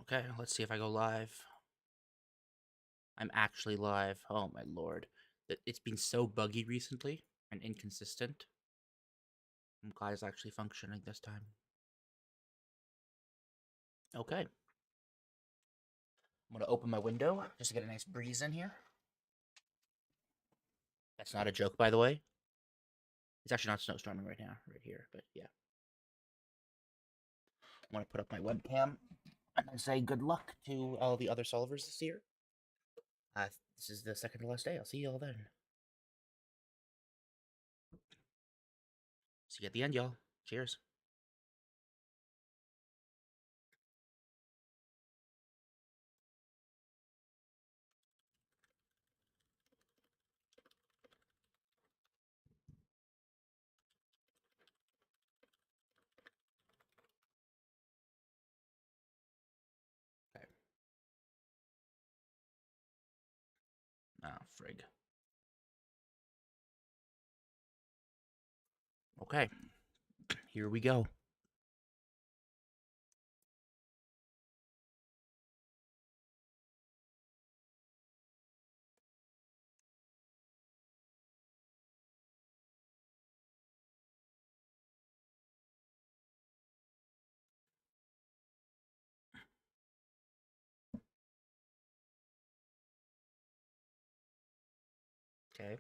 Okay, let's see if I go live. I'm actually live. Oh my lord. It's been so buggy recently and inconsistent. I'm glad it's actually functioning this time. Okay. I'm gonna open my window just to get a nice breeze in here. That's not a joke, by the way. It's actually not snowstorming right now, right here, but yeah. I want to put up my webcam and say good luck to all the other solvers this year. This is the second to last day. I'll see you all then. See you at the end, y'all. Cheers. Okay. Ah, frig. Okay. Here we go. Okay.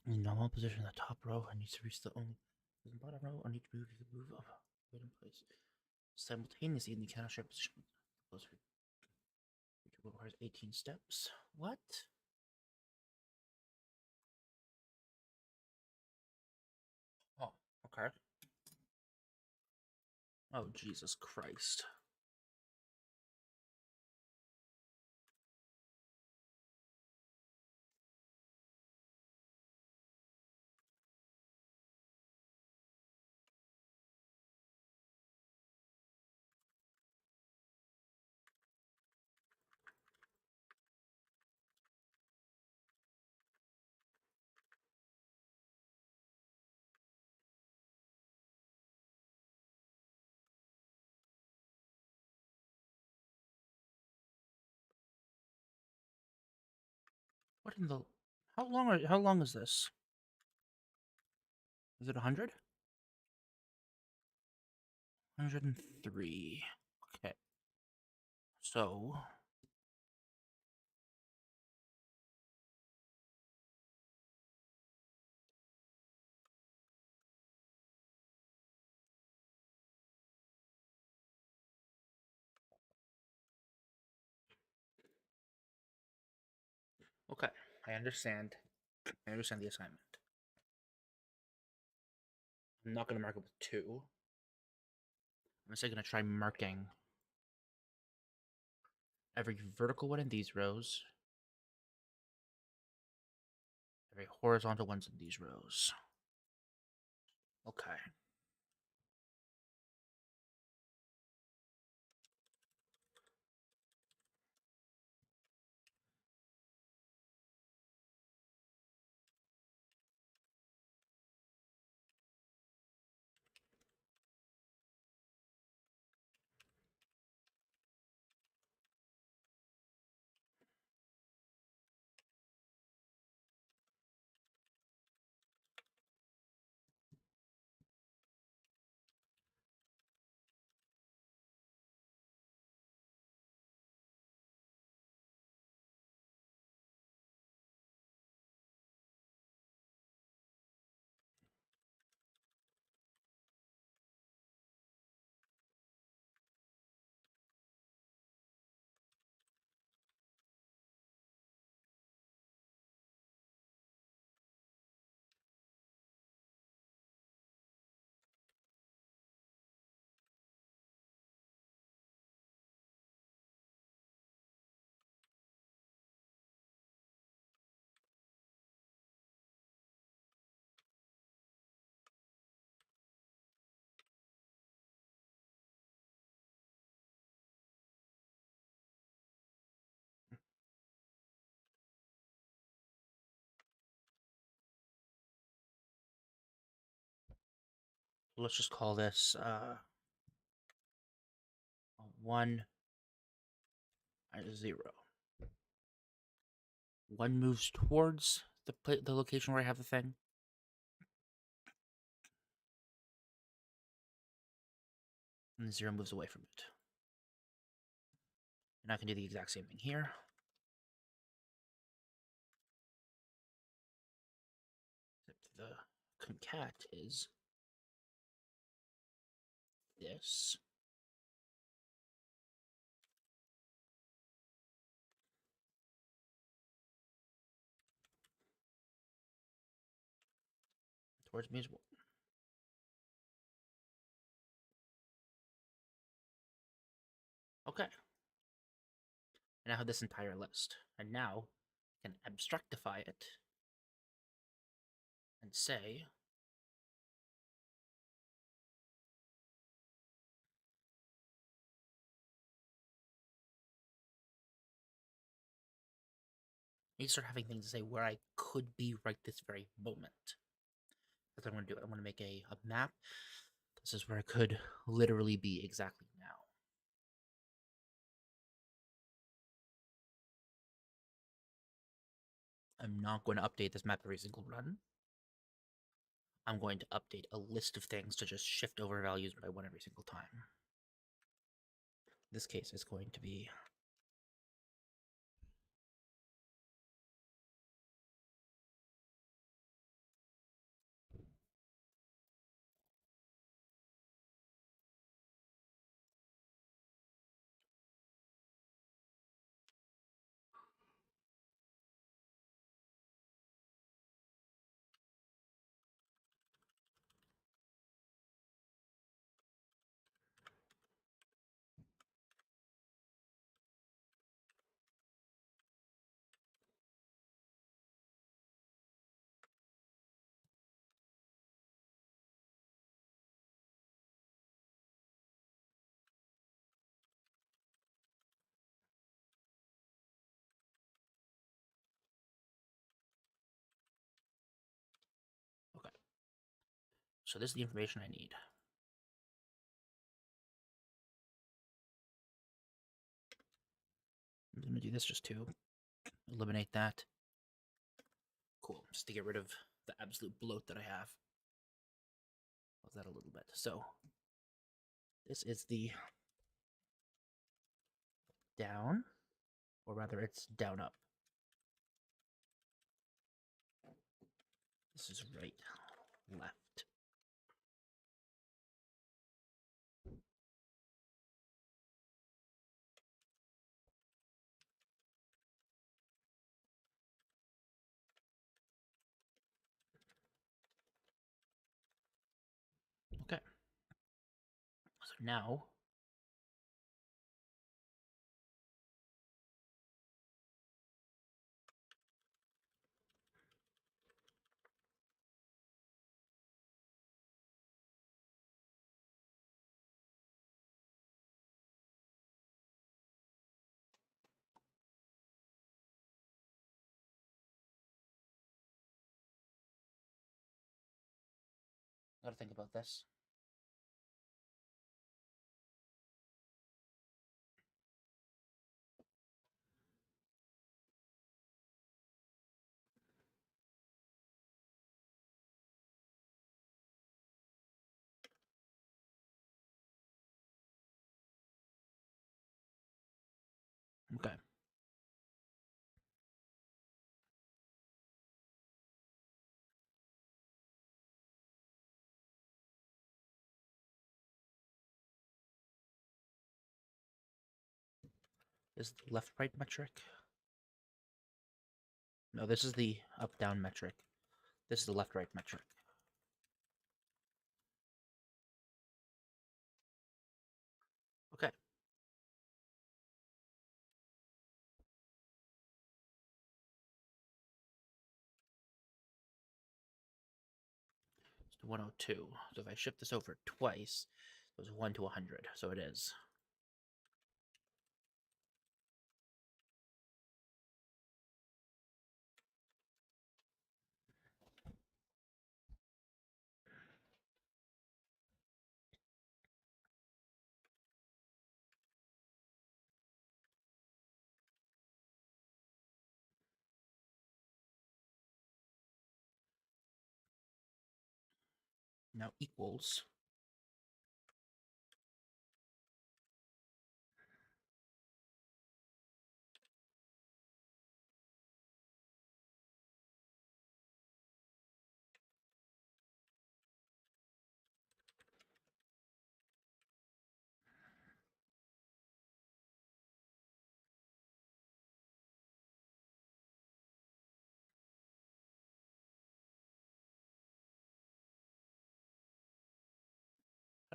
In normal position, the top row needs to reach the only the bottom row. I need to move up, wait in place simultaneously in the cannot share position. Which requires 18 steps. What? Oh, okay. Oh, Jesus Christ. What in the? How long is this? Is it 100? 103. Okay. So, okay. I understand. I understand the assignment. I'm not going to mark it with 2. I'm just going to try marking every vertical one in these rows, every horizontal ones in these rows. Okay. let's just call this 1 and a 0. 1 moves towards the location where I have the thing. And the 0 moves away from it. And I can do the exact same thing here. The concat is this. Towards me as well. Okay. And I have this entire list. And now I can abstractify it and say I need to start having things to say where I could be right this very moment. That's what I'm going to do. I'm going to make a map. This is where I could literally be exactly now. I'm not going to update this map every single run. I'm going to update a list of things to just shift over values by 1 every single time. This case is going to be okay. So this is the information I need. I'm going to do this just to eliminate that. Cool, just to get rid of the absolute bloat that I have. Pause that a little bit. So this is the down, or rather it's down up. This is right, left. Okay. So now I gotta think about this. Okay. This is the left-right metric. No, this is the up-down metric. This is the left-right metric. Okay. It's 102. So if I shift this over twice, it was 1 to 100. So it is. Now equals.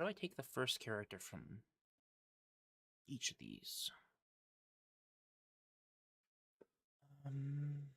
How do I take the first character from each of these? Um,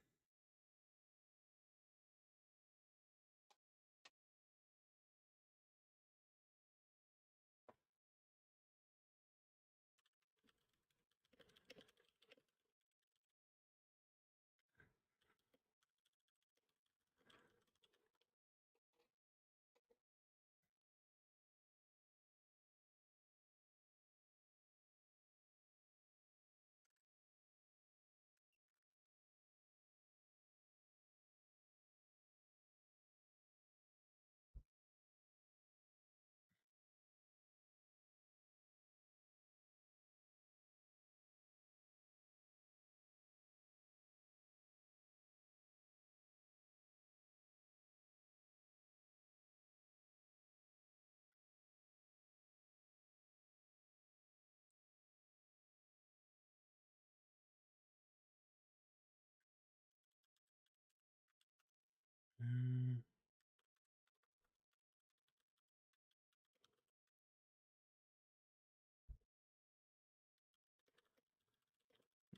mm,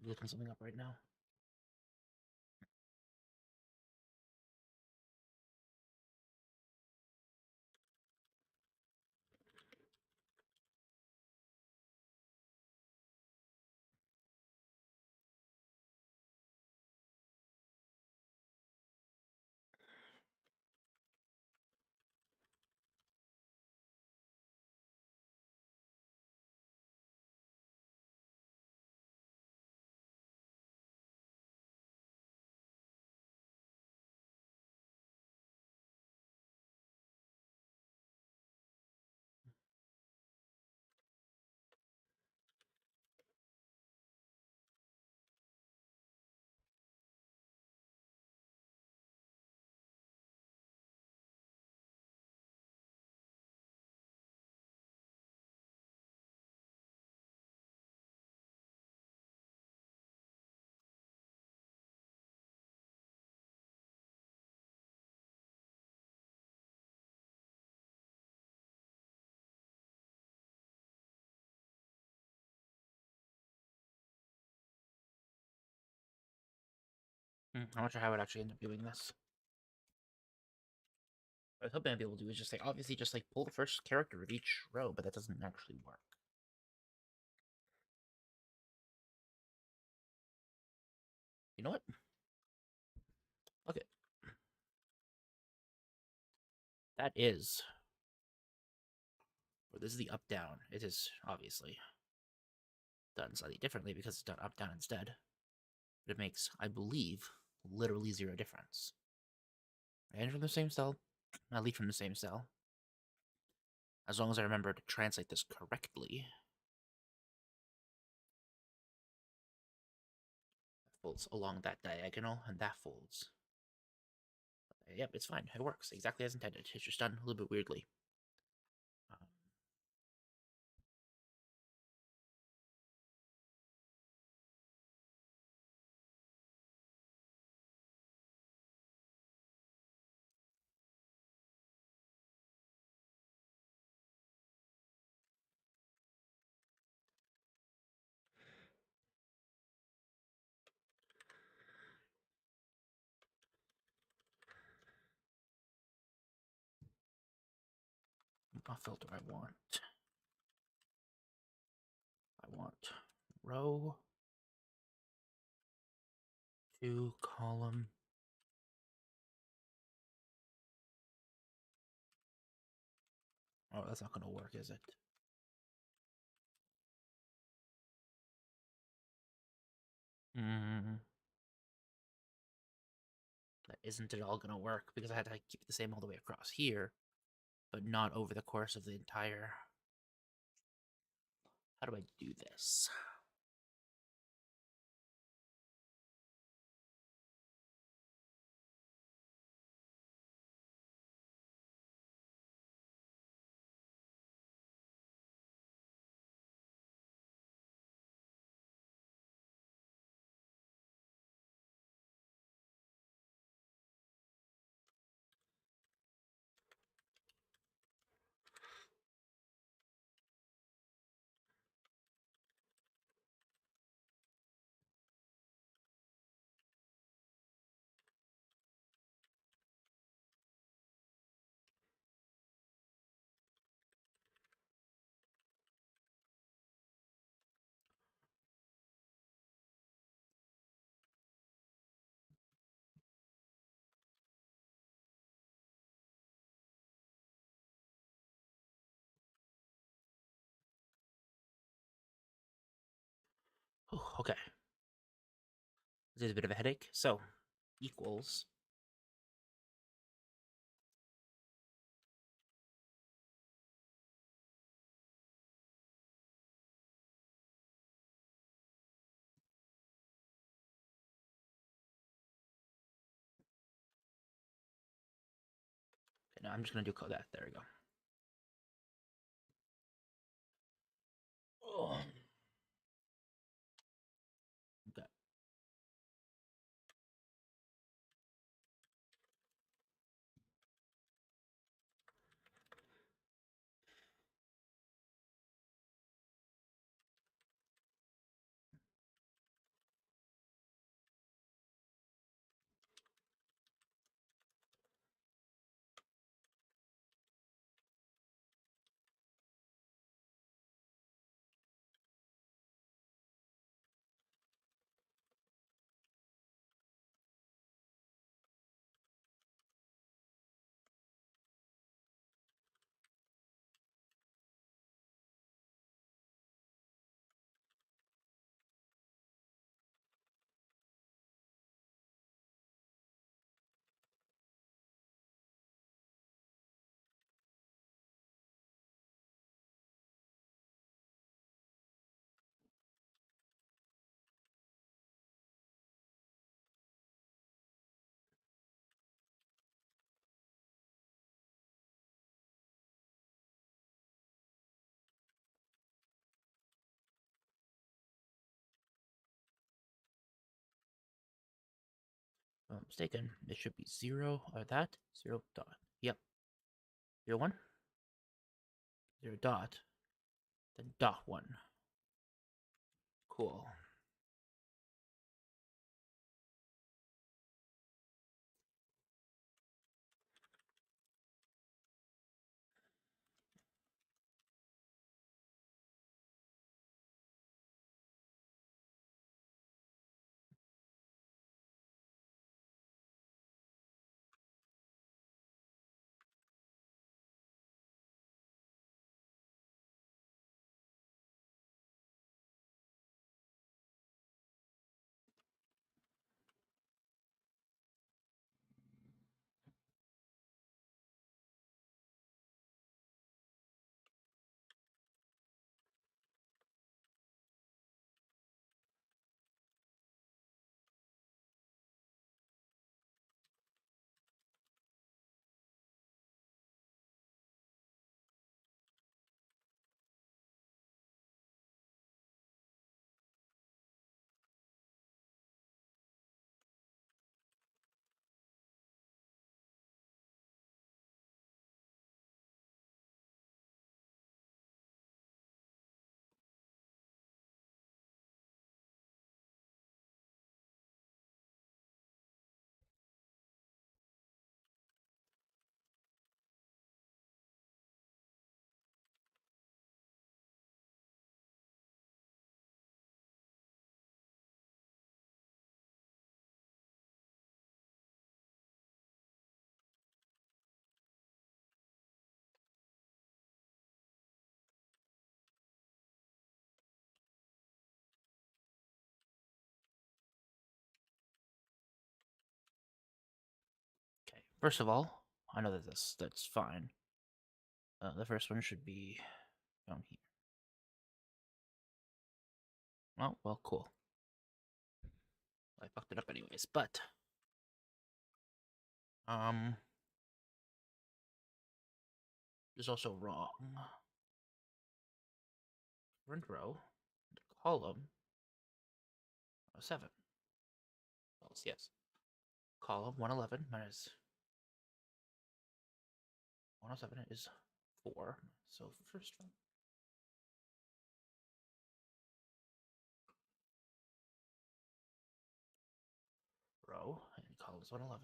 looking something up right now. I'm not sure how I would actually end up doing this. What I was hoping I'd be able to do is just like obviously just like pull the first character of each row, but that doesn't actually work. You know what? Okay. That is. Or this is the up down. It is obviously done slightly differently because it's done up down instead. But it makes, I believe, literally zero difference. And from the same cell, I leave from the same cell. As long as I remember to translate this correctly. That folds along that diagonal, and that folds. Yep, it's fine. It works exactly as intended. It's just done a little bit weirdly. What filter I want? I want row, 2 column. Oh, that's not going to work, is it? That isn't at all going to work because I had to keep it the same all the way across here. but not over the course of the entire. How do I do this? Okay. This is a bit of a headache. So, equals. Okay, now I'm just going to do code that. There we go. Oh. Okay. Oh, mistaken. It should be 0 or that. 0 dot. Yep. 0 1. 0 dot. Then dot 1. Cool. Okay. First of all, I know that that's fine. The first one should be down here. Oh, well, cool. I fucked it up anyways, but is also wrong. Front row, column, 7. False, yes. Column 111 minus 107 is 4. So first one. Row, and column is 111.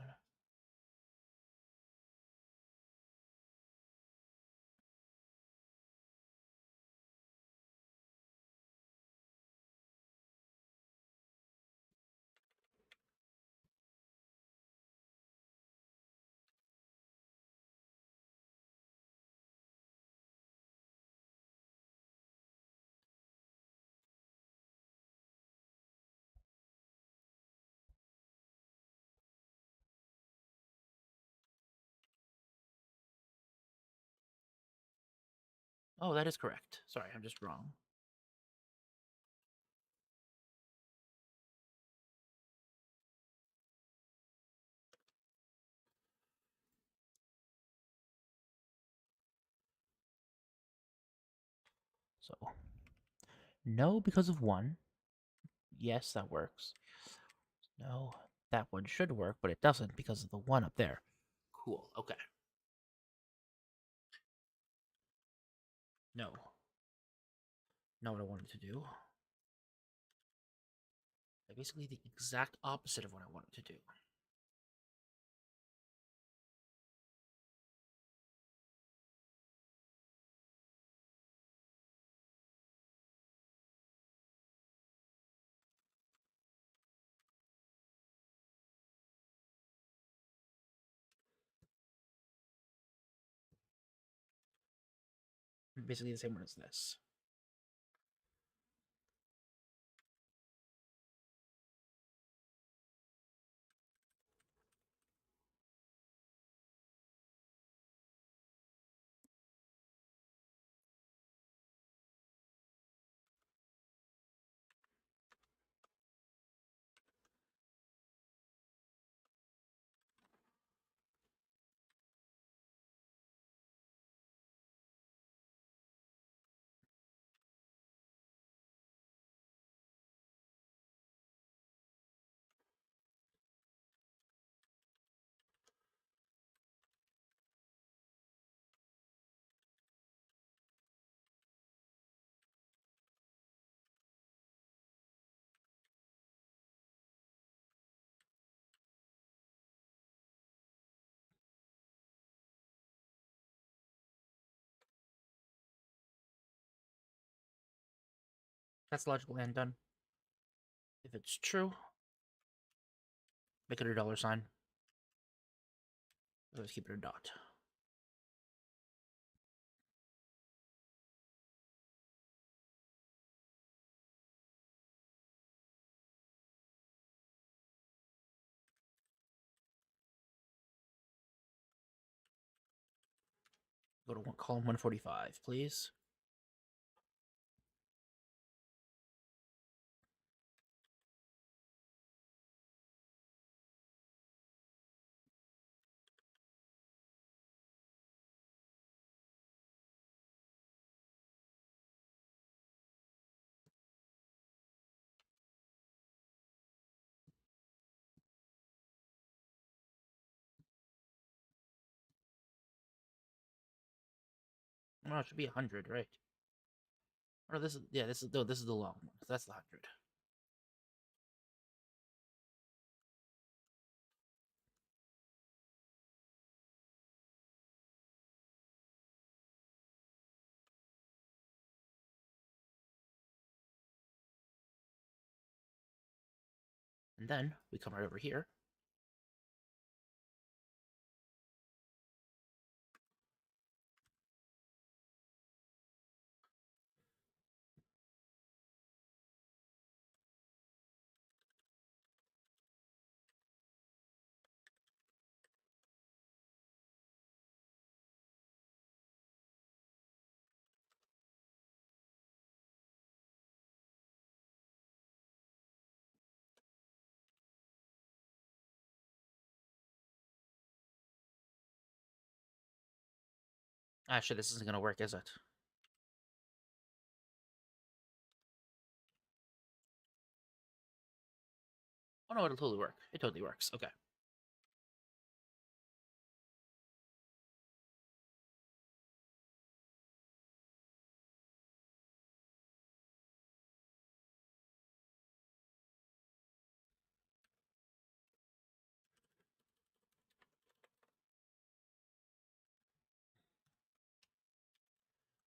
Oh, that is correct. Sorry, I'm just wrong. So, no because of 1. Yes, that works. No, that one should work, but it doesn't because of the 1 up there. Cool, okay. No. Not what I wanted to do. Basically the exact opposite of what I wanted to do. Basically the same one as this. That's logical and done. If it's true, make it a $sign. Let's keep it a dot. Go to column 145, please. Oh, it should be 100, right? Or this is this is the long one. So that's the 100. And then we come right over here. Actually, this isn't gonna work, is it? Oh no, it'll totally work. It totally works. Okay.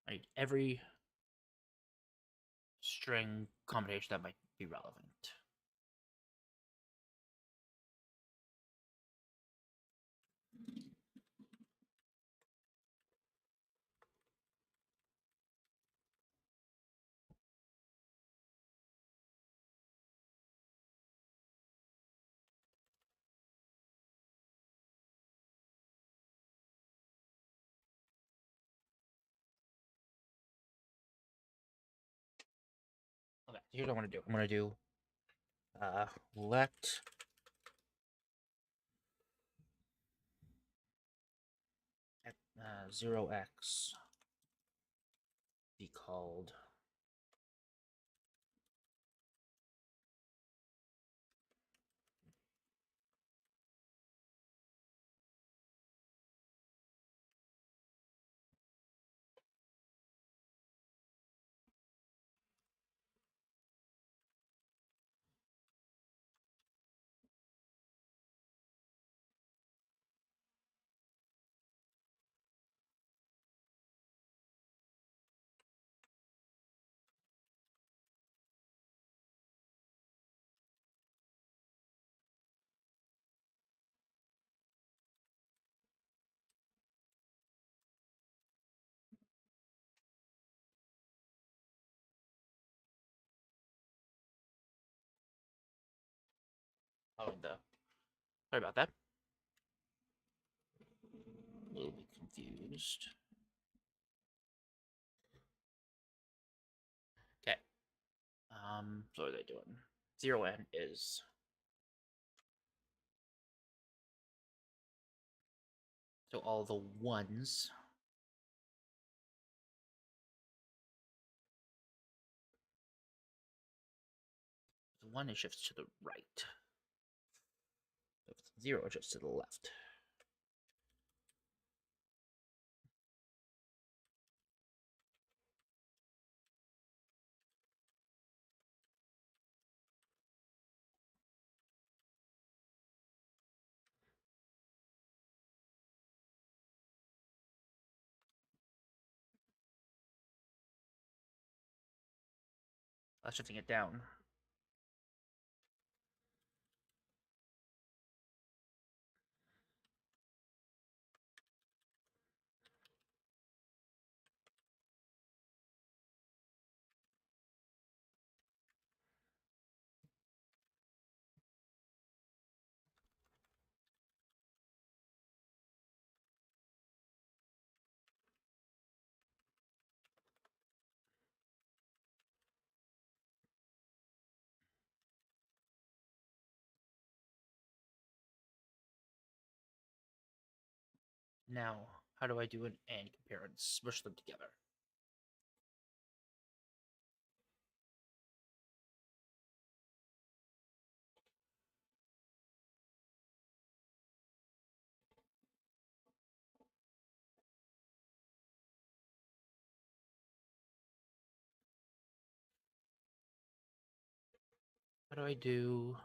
I need every string combination that might be relevant. Okay, here's what I want to do. I'm gonna do let 0x be called oh the sorry about that. A little bit confused. Okay. So what are they doing? 0n is so all the ones. The 1 it shifts to the right. If it's 0, it shifts to the left. That's shifting it down. Now, how do I do an and compare and smush them together? How do I do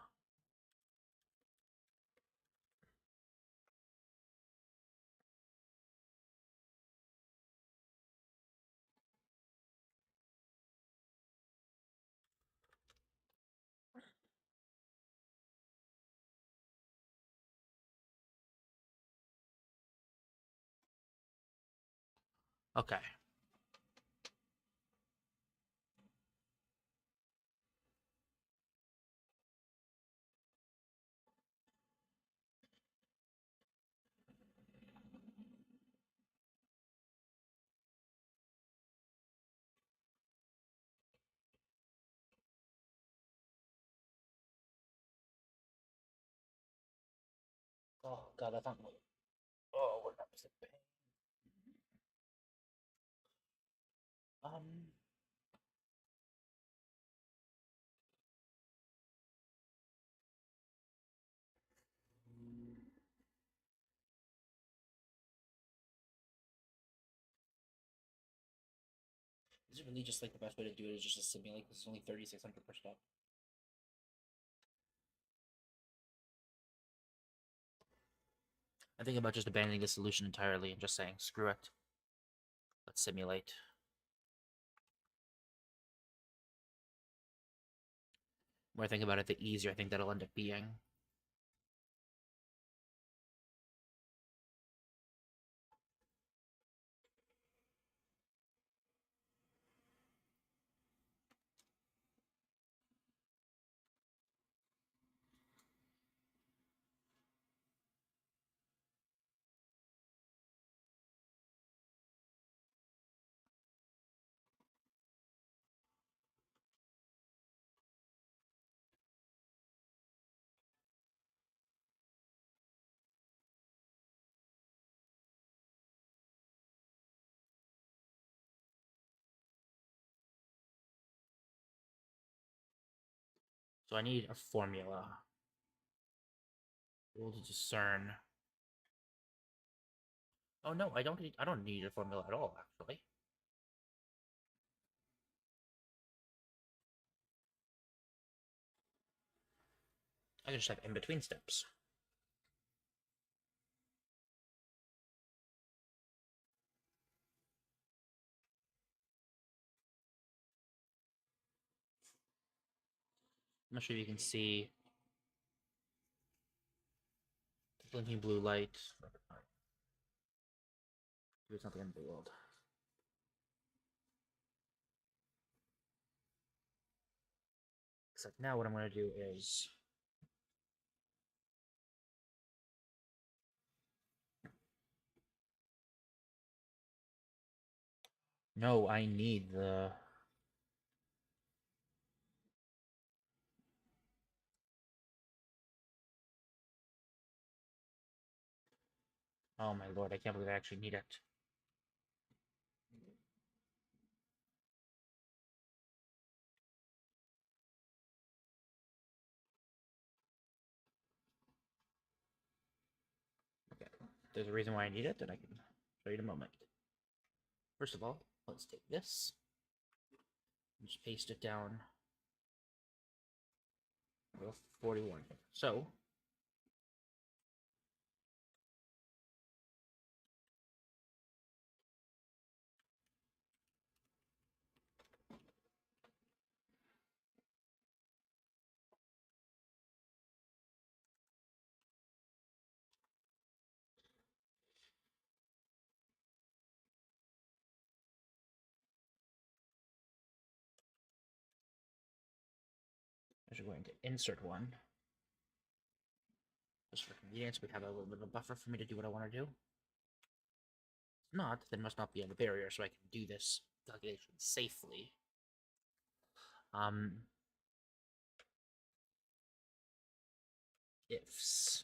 okay. Oh god, I thought oh what was the pain? Is it really just like the best way to do it is just to simulate because it's only 3,600 per step? I think about just abandoning the solution entirely and just saying, screw it. Let's simulate. The more I think about it, the easier I think that'll end up being. So I need a formula. Able to discern. Oh no, I don't need a formula at all, actually. I can just have in-between steps. I'm not sure if you can see the blinking blue light. It's not the end of the world. Except now what I'm going to do is no, I need the oh my lord, I can't believe I actually need it. Okay. There's a reason why I need it, and I can show you in a moment. First of all, let's take this and just paste it down. Well, 41. So we're going to insert one. Just for convenience, we have a little bit of a buffer for me to do what I want to do. If not, then must not be on the barrier, so I can do this calculation safely. Ifs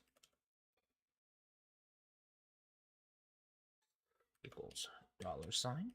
equals $sign.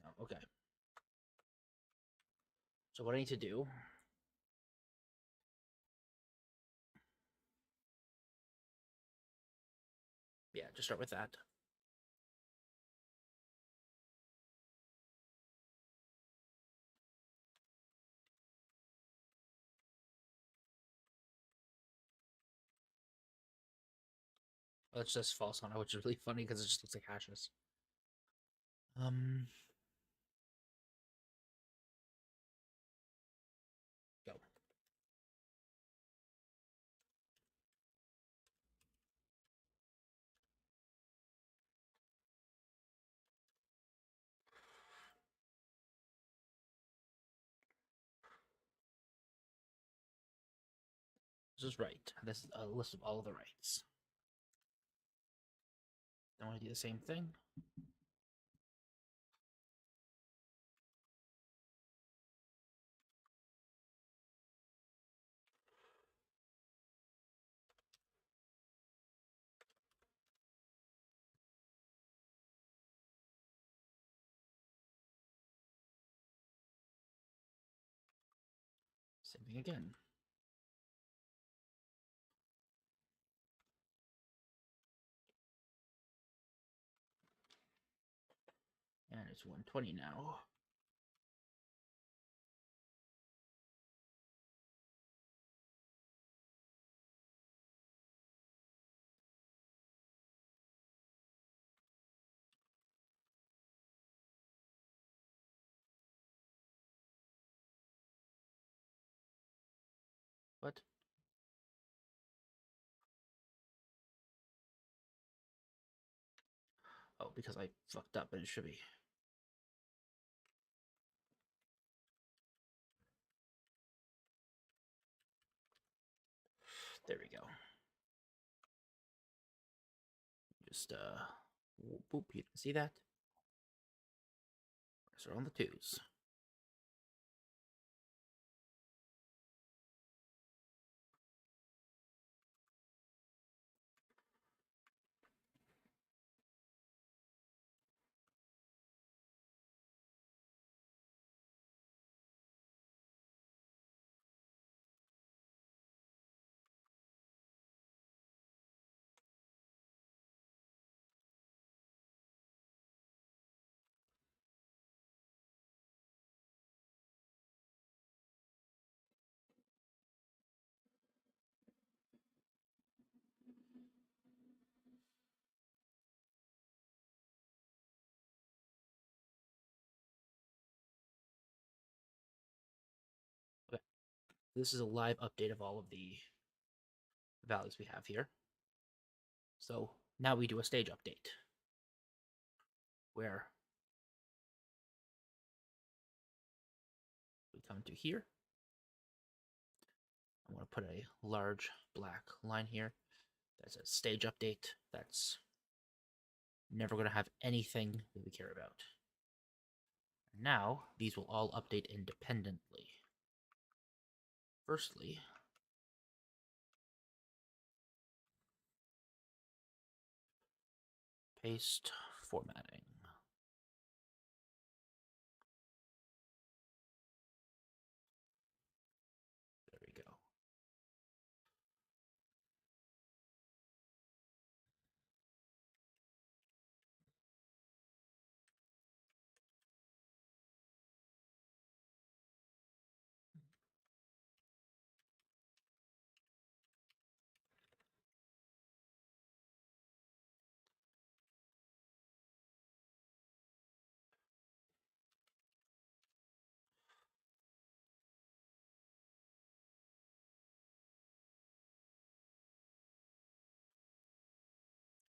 No, okay. So what I need to do just start with that. Oh, it's just false on it, which is really funny because it just looks like hashes. Go. This is right. This is a list of all of the rights. Then I want to do the same thing. Same thing again. And it's 120 now. What? Oh, because I fucked up and it should be. There we go. Just, boop, you can see that? So on the twos. Okay. This is a live update of all of the values we have here. So now we do a stage update where we come to here. I want to put a large black line here that says stage update. That's never going to have anything that we care about. Now, these will all update independently. Firstly, paste formatting. There we go.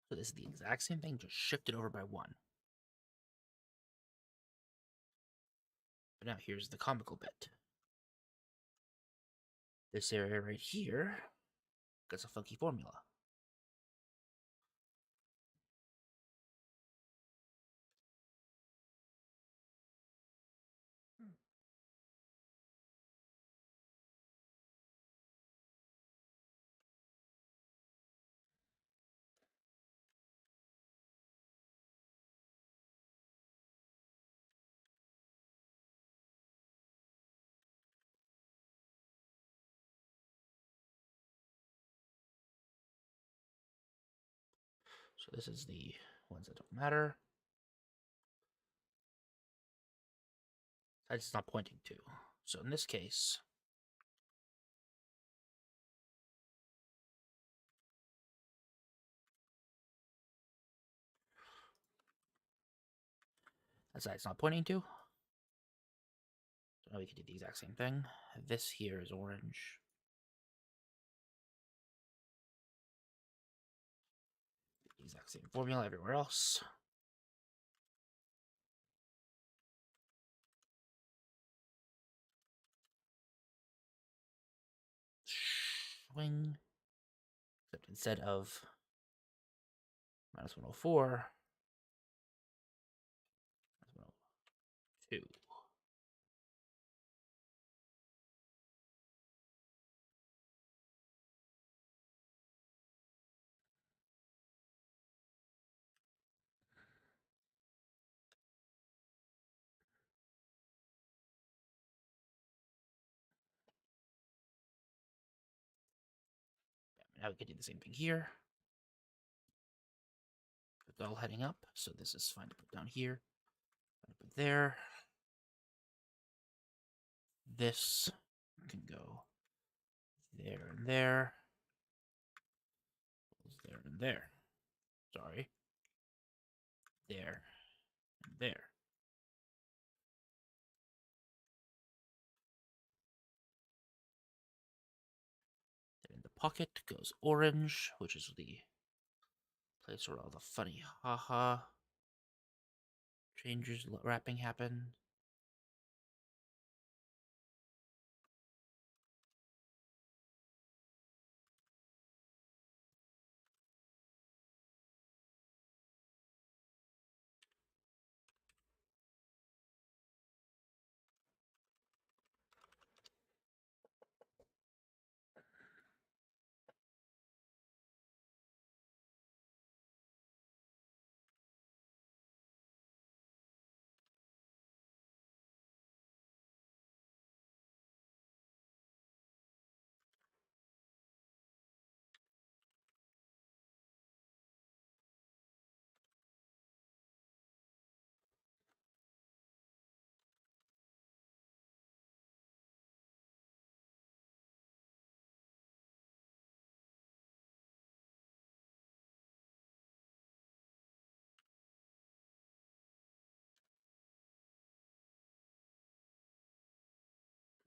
So this is the exact same thing, just shifted over by one. But now here's the comical bit. This area right here gets a funky formula. So this is the ones that don't matter. It's not pointing to. So in this case, that's that it's not pointing to. So now we can do the exact same thing. This here is orange. The exact same formula everywhere else. swing, except instead of minus 104, minus 102. Now we can do the same thing here. It's all heading up, so this is fine to put down here. Put there. This can go there and there. There and there. Sorry. There and there. Then in the pocket goes orange, which is the place where all the funny haha changes wrapping happen.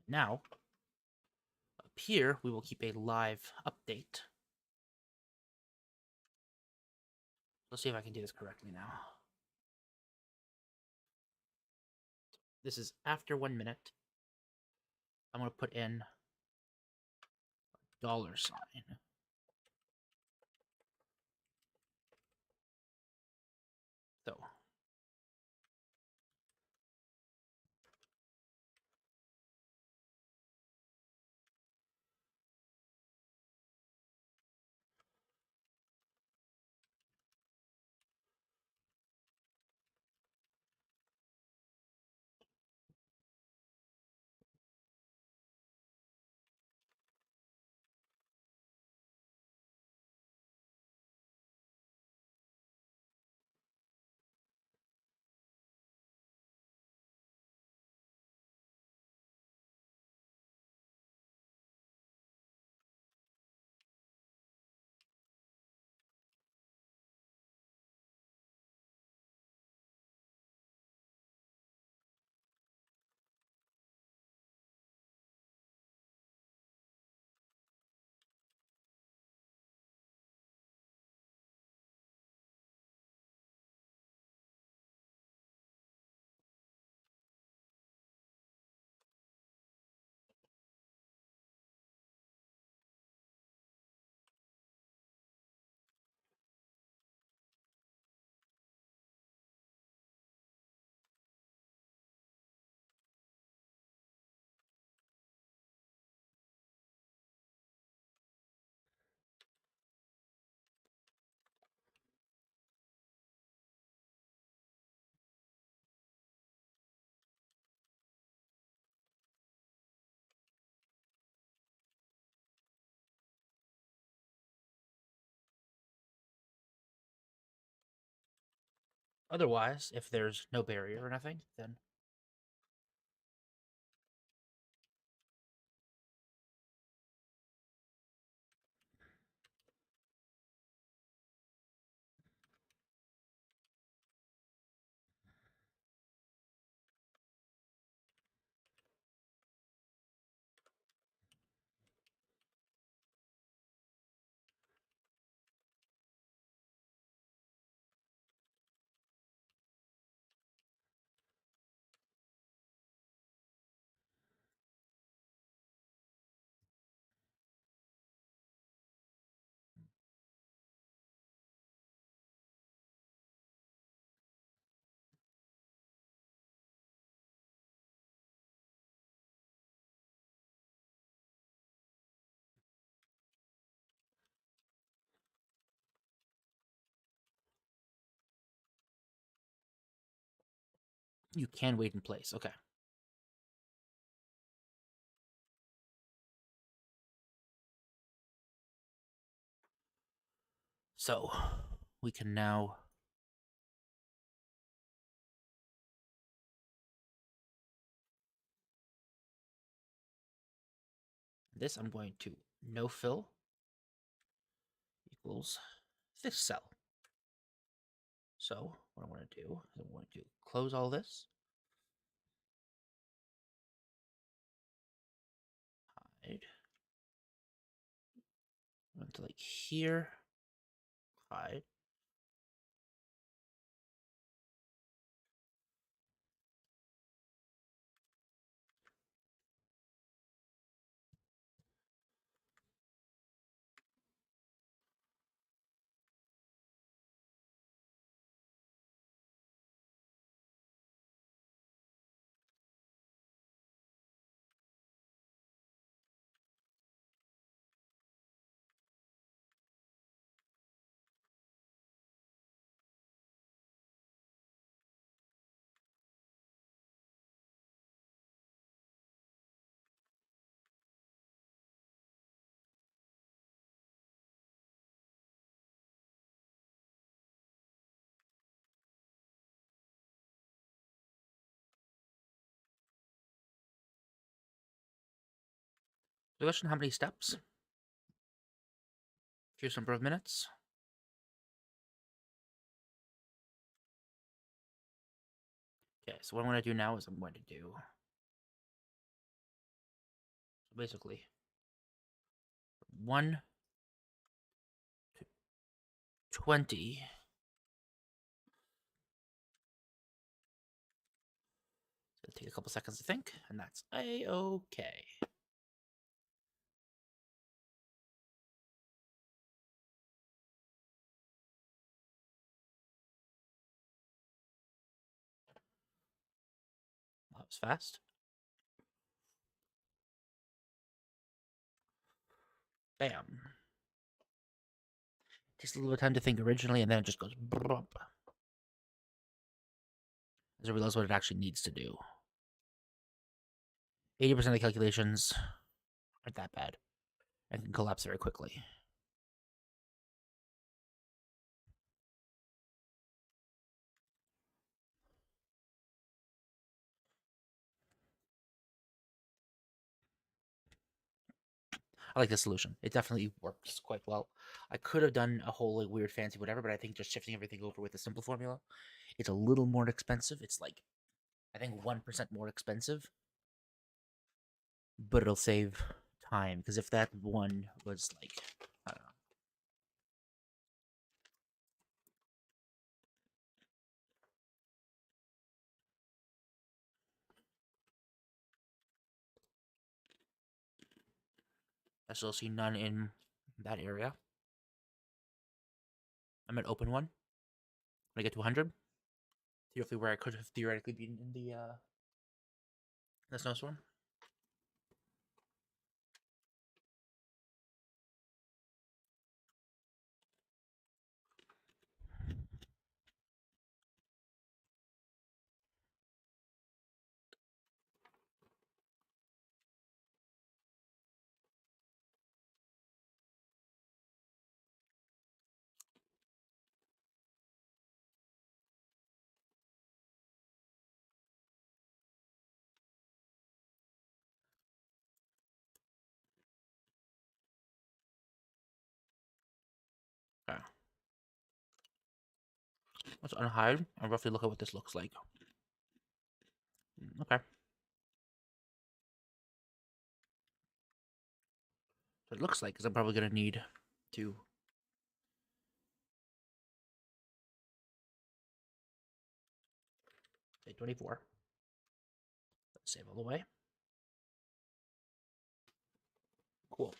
Now, up here, we will keep a live update. Let's see if I can do this correctly now. This is after 1 minute. I'm going to put in a $sign. So, otherwise, if there's no barrier or nothing, then You can wait in place. Okay. So we can now this I'm going to no fill equals this cell. So what I want to do is I want to close all this, hide, to like here, hide. The question: how many steps? Here's number of minutes. Okay, so what I'm going to do now is I'm going to do basically 1 to 20. It'll take a couple seconds to think, and that's a-okay. That was fast. Bam. Takes a little bit of time to think originally, and then it just goes brump. As I realize what it actually needs to do. 80% of the calculations aren't that bad and can collapse very quickly. I like this solution. It definitely works quite well. I could have done a whole like weird fancy whatever, but I think just shifting everything over with a simple formula, it's a little more expensive. It's like I think 1% more expensive, but it'll save time because if that one was like I don't know. I still see none in that area. I'm gonna open one when I get to 100. Theoretically, where I could have theoretically been in the snowstorm. Okay. Let's unhide and roughly look at what this looks like. Okay. So it looks like, because I'm probably going to need to say 24. Let's save all the way. Cool.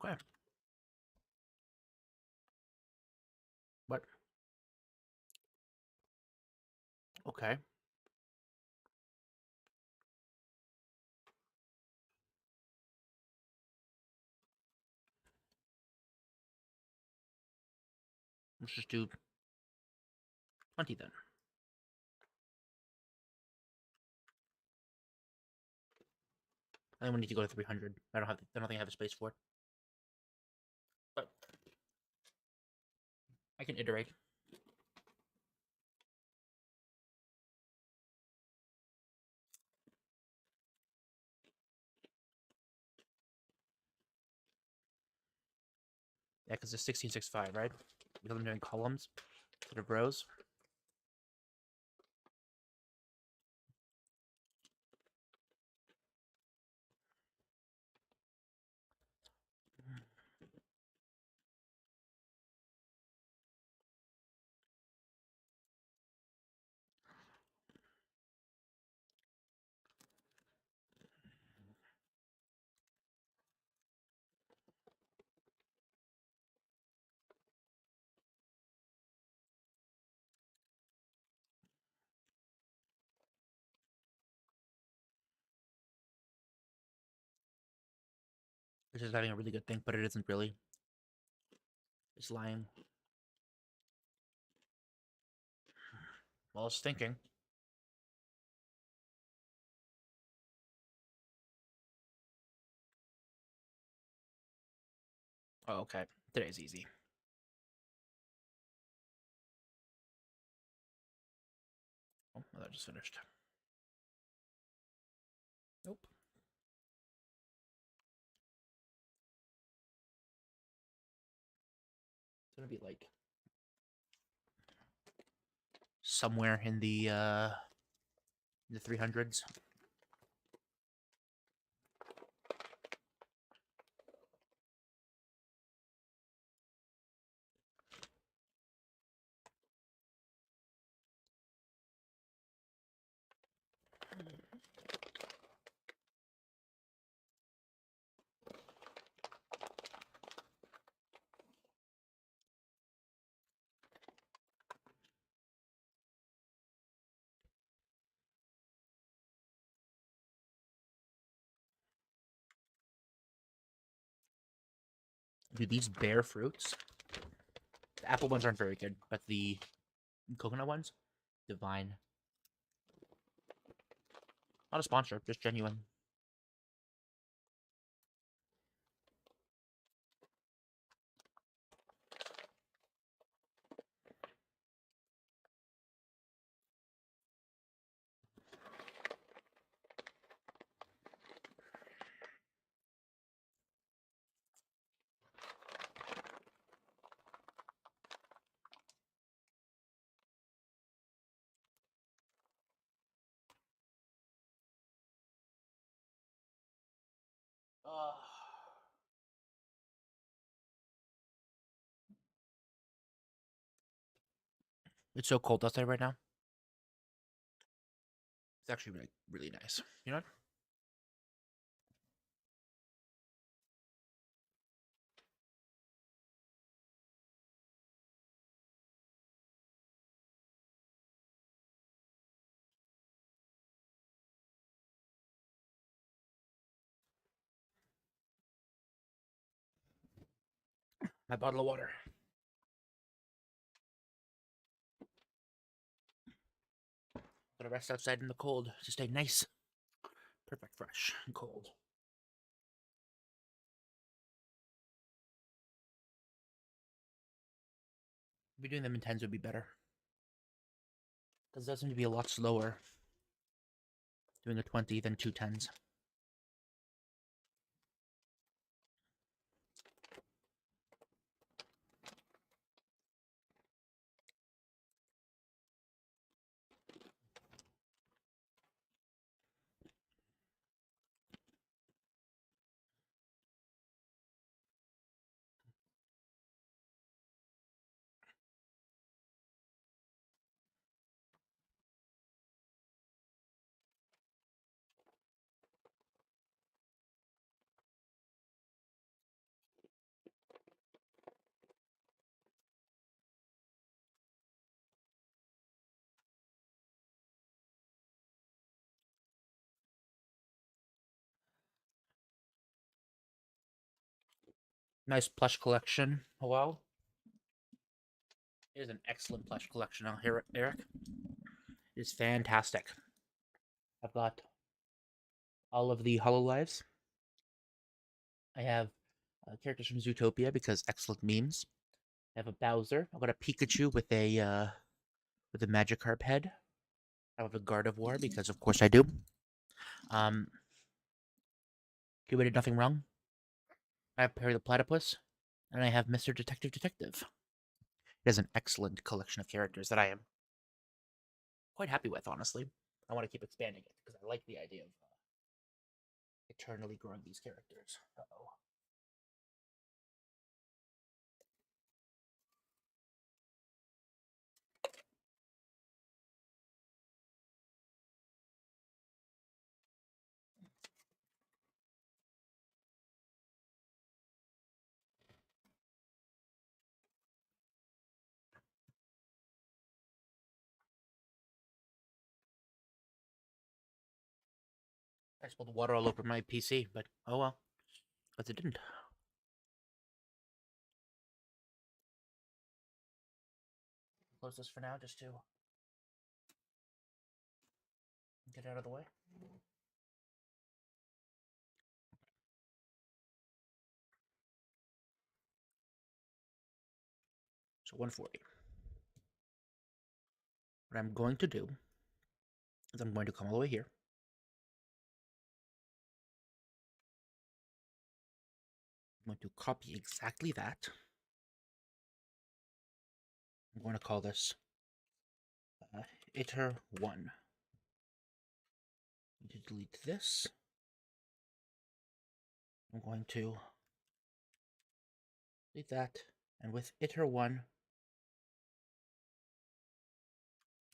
Okay. What? Okay. Let's just do 20 then. I think we need to go to 300. I don't think I have a space for it. But I can iterate. Yeah, because it's 1665, right? Because I'm doing columns instead of rows. Which is having a really good thing, but it isn't really. It's lying. Well, it's thinking. Oh, okay. Today's easy. Oh, that just finished. Nope. It's gonna be like somewhere in the 300s. Dude, these bear fruits. The apple ones aren't very good, but the coconut ones, divine. Not a sponsor, just genuine. It's so cold outside right now. It's actually really, really nice. You know what? My bottle of water. Gotta rest outside in the cold to stay nice. Perfect, fresh, and cold. Maybe doing them in tens would be better. Because it does seem to be a lot slower doing a 20 than 2 10s. Nice plush collection. Oh, wow. It is an excellent plush collection out here, Eric. It is fantastic. I've got all of the Hololives. I have characters from Zootopia because excellent memes. I have a Bowser. I've got a Pikachu with a Magikarp head. I have a Gardevoir because of course I do. Cuba did nothing wrong. I have Perry the Platypus, and I have Mr. Detective Detective. It is an excellent collection of characters that I am quite happy with, honestly. I want to keep expanding it because I like the idea of eternally growing these characters. Uh-oh. I spilled water all over my PC, but oh well. But it didn't. Close this for now just to get out of the way. So 140. What I'm going to do is I'm going to come all the way here. I'm going to copy exactly that. I'm going to call this iter1. I'm going to delete this. I'm going to delete that, and with iter1,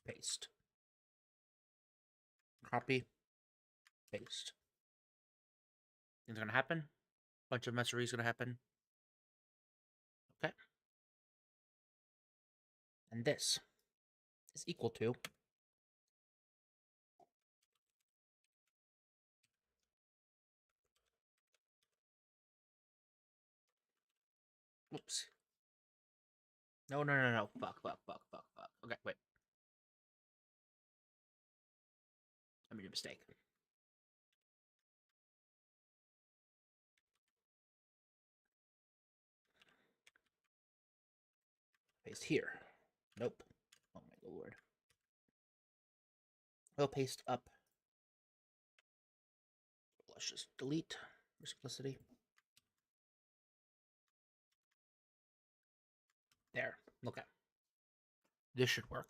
paste. Copy, paste. Things are going to happen. Bunch of messery is going to happen. Okay. And this is equal to oops. No. Fuck. Okay, wait. I made a mistake. Paste here. Nope. Oh my lord. I'll paste up. Let's just delete for simplicity. There. Okay. This should work.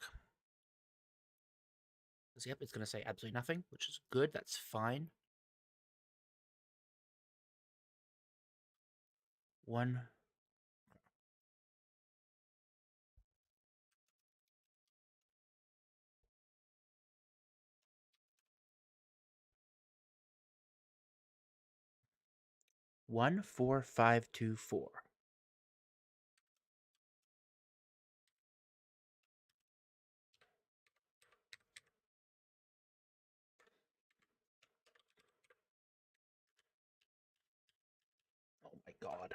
So, yep, it's going to say absolutely nothing, which is good. That's fine. 1. 14524. Oh my god.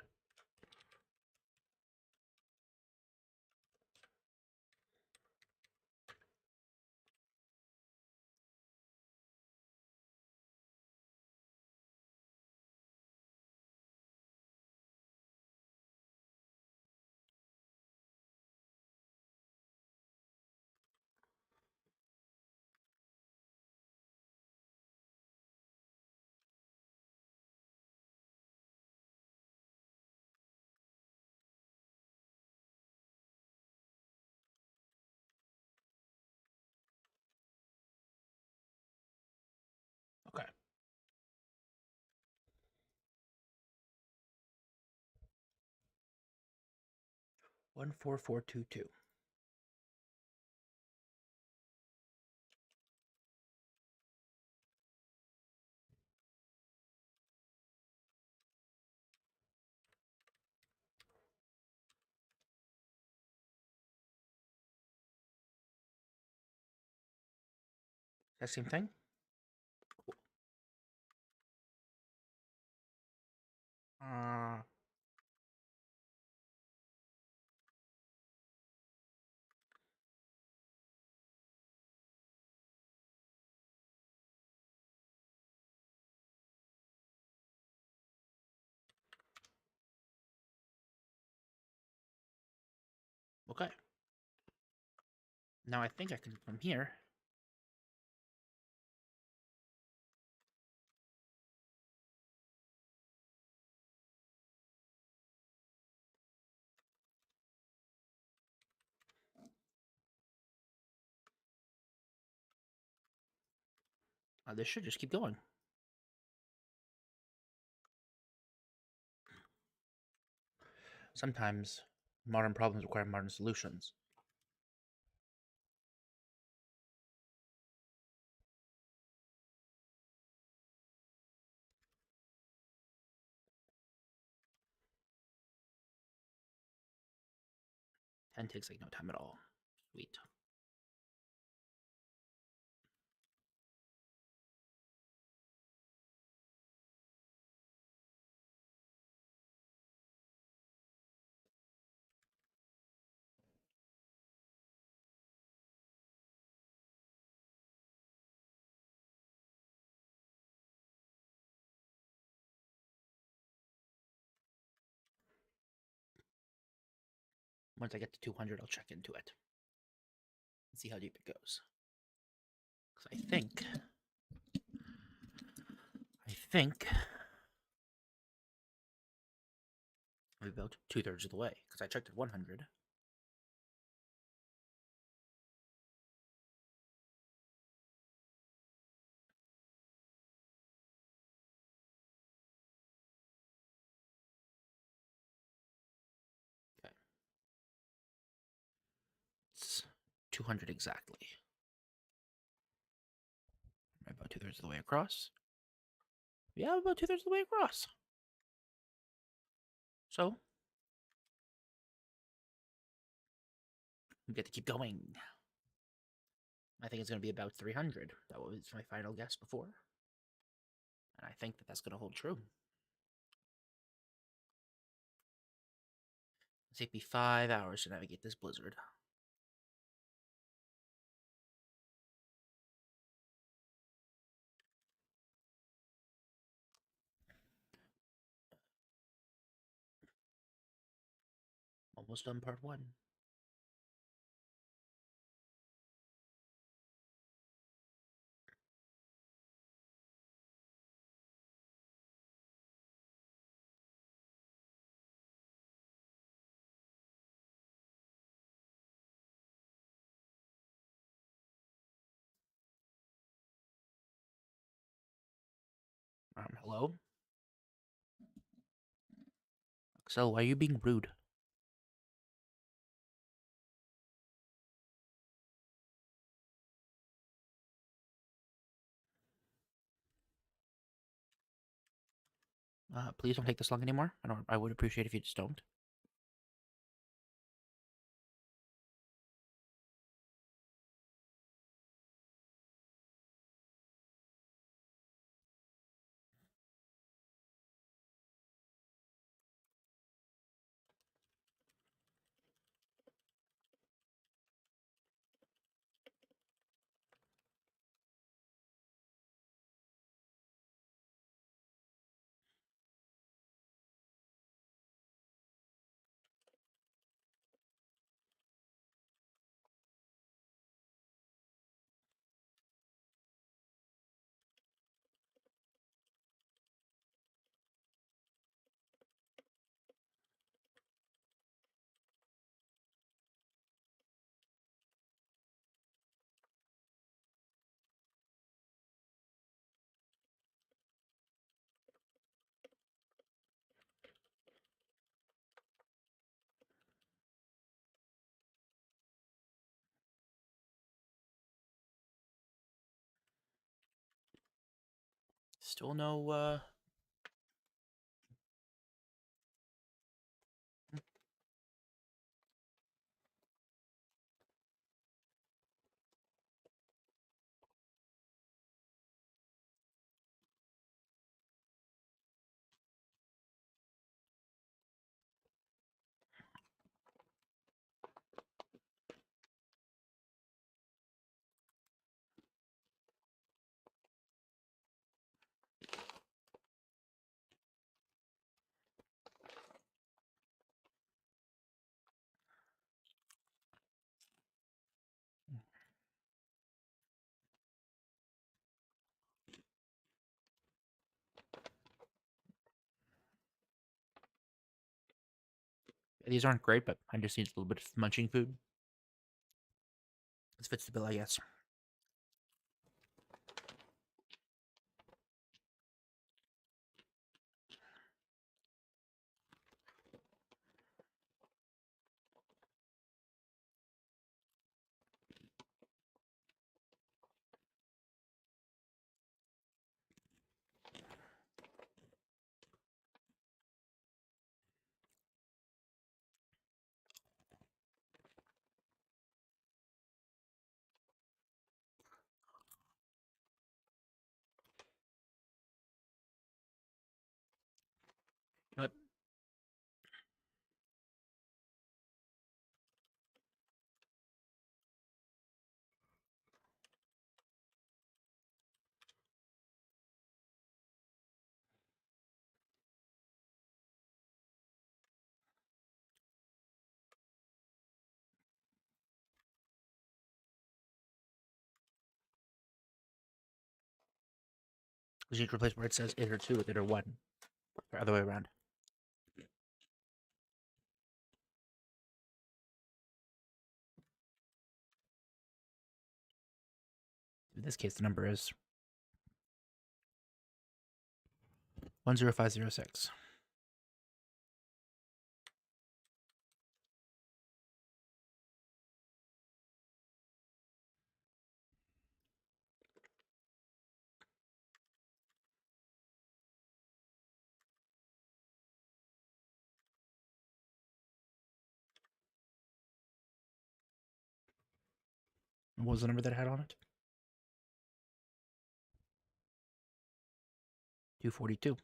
Okay. 14422. That same thing? Cool. Uh Okay. Now I think I can, from here, this should just keep going. Sometimes modern problems require modern solutions. And takes like no time at all. Sweet. Once I get to 200, I'll check into it and see how deep it goes. Because I think I'm about 2/3 of the way. Because I checked at 100. Okay. It's 200 exactly. I'm about 2/3 of the way across. Yeah, I'm about 2/3 of the way across. So, we get to keep going. I think it's going to be about 300. That was my final guess before. And I think that that's going to hold true. It's take me 5 hours to navigate this blizzard. Almost done part 1. Hello? Axel, why are you being rude? Please don't take this long anymore. I would appreciate if you just don't. Still no, These aren't great, but I just need a little bit of munching food. This fits the bill, I guess. But we need to replace where it says it or 2 with it or 1. Or other way around. In this case, the number is 10506. What was the number that I had on it? 242.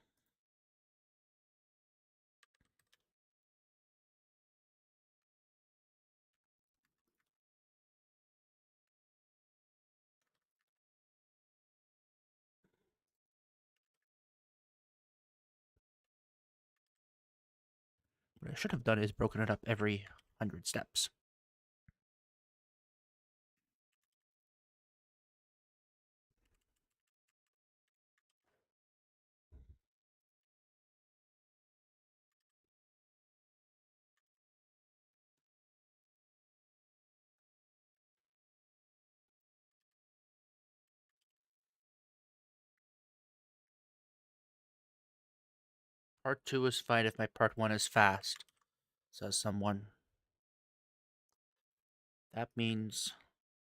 What I should have done is broken it up every 100 steps. Part 2 is fine if my part 1 is fast, says someone. That means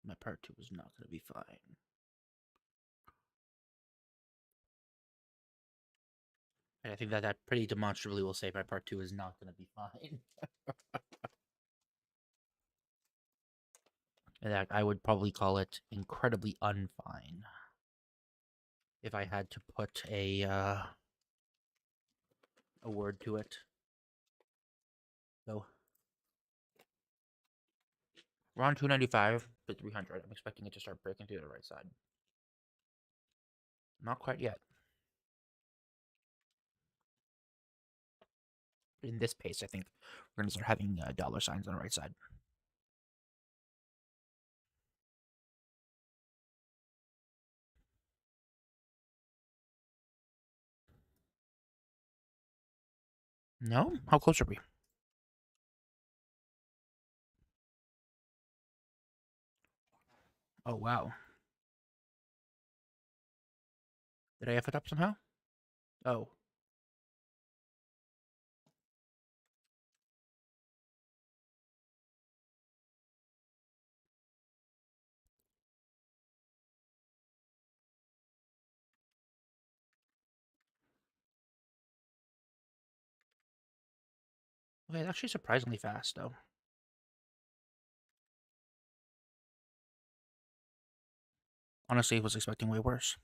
my part 2 is not going to be fine. And I think that pretty demonstrably will say my part 2 is not going to be fine. And that I would probably call it incredibly unfine. If I had to put a word to it. So we're on 295 to 300. I'm expecting it to start breaking to the right side. Not quite yet. In this pace, I think we're going to start having dollar signs on the right side. No? How close are we? Oh, wow. Did I F it up somehow? Oh. Okay, it's actually surprisingly fast, though. Honestly, I was expecting way worse.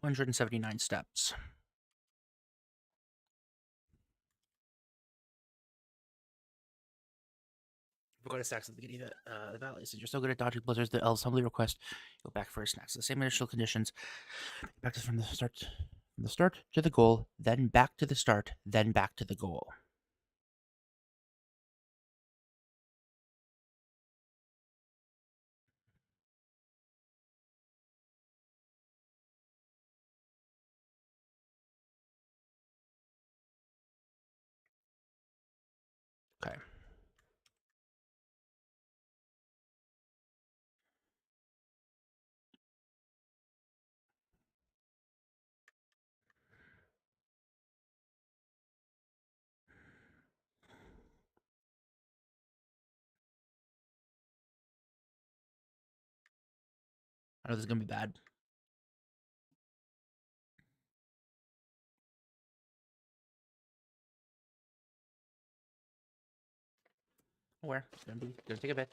$279 steps. We're going to snacks at the beginning of the valley. Since you're so good at dodging blizzards, the elves humbly request go back for snacks. The same initial conditions. Practice from the start. From the start to the goal, then back to the start, then back to the goal. Okay. I know this is gonna be bad. Where? It's gonna take a bit.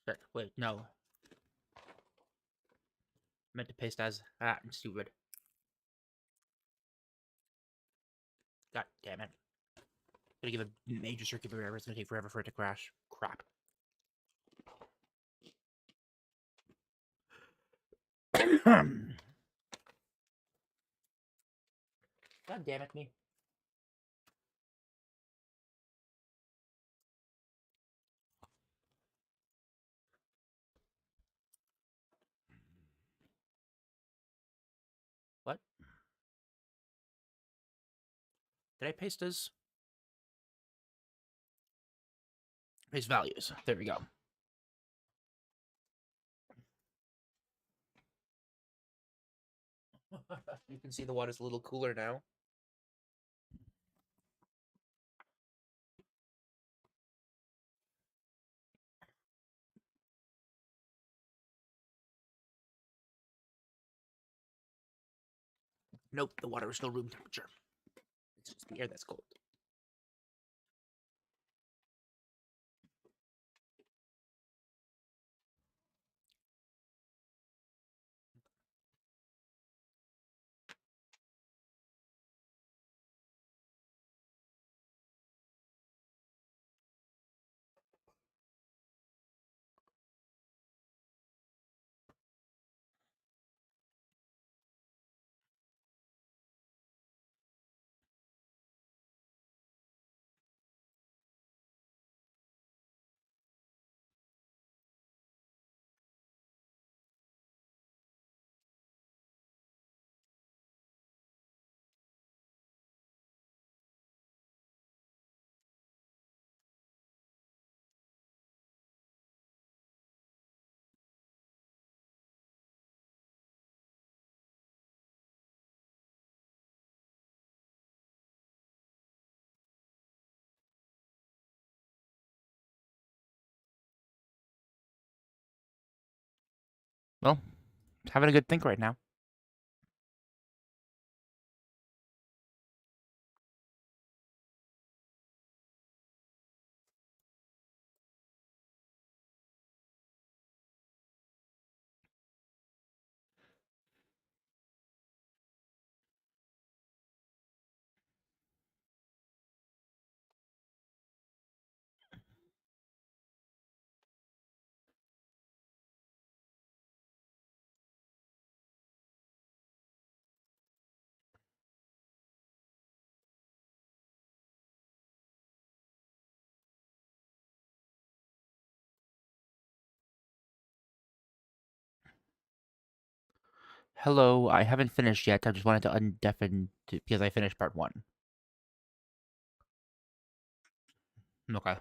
Shit. Wait, no. Meant to paste as I'm stupid. God damn it. Gonna give a major circular error. It's gonna take forever for it to crash. Crap. God damn it, me. What? Did I paste as? Paste values. There we go. You can see the water's a little cooler now. Nope, the water is still room temperature. It's just the air that's cold. Well, having a good think right now. Hello, I haven't finished yet. I just wanted to undeafen because I finished part 1. Okay.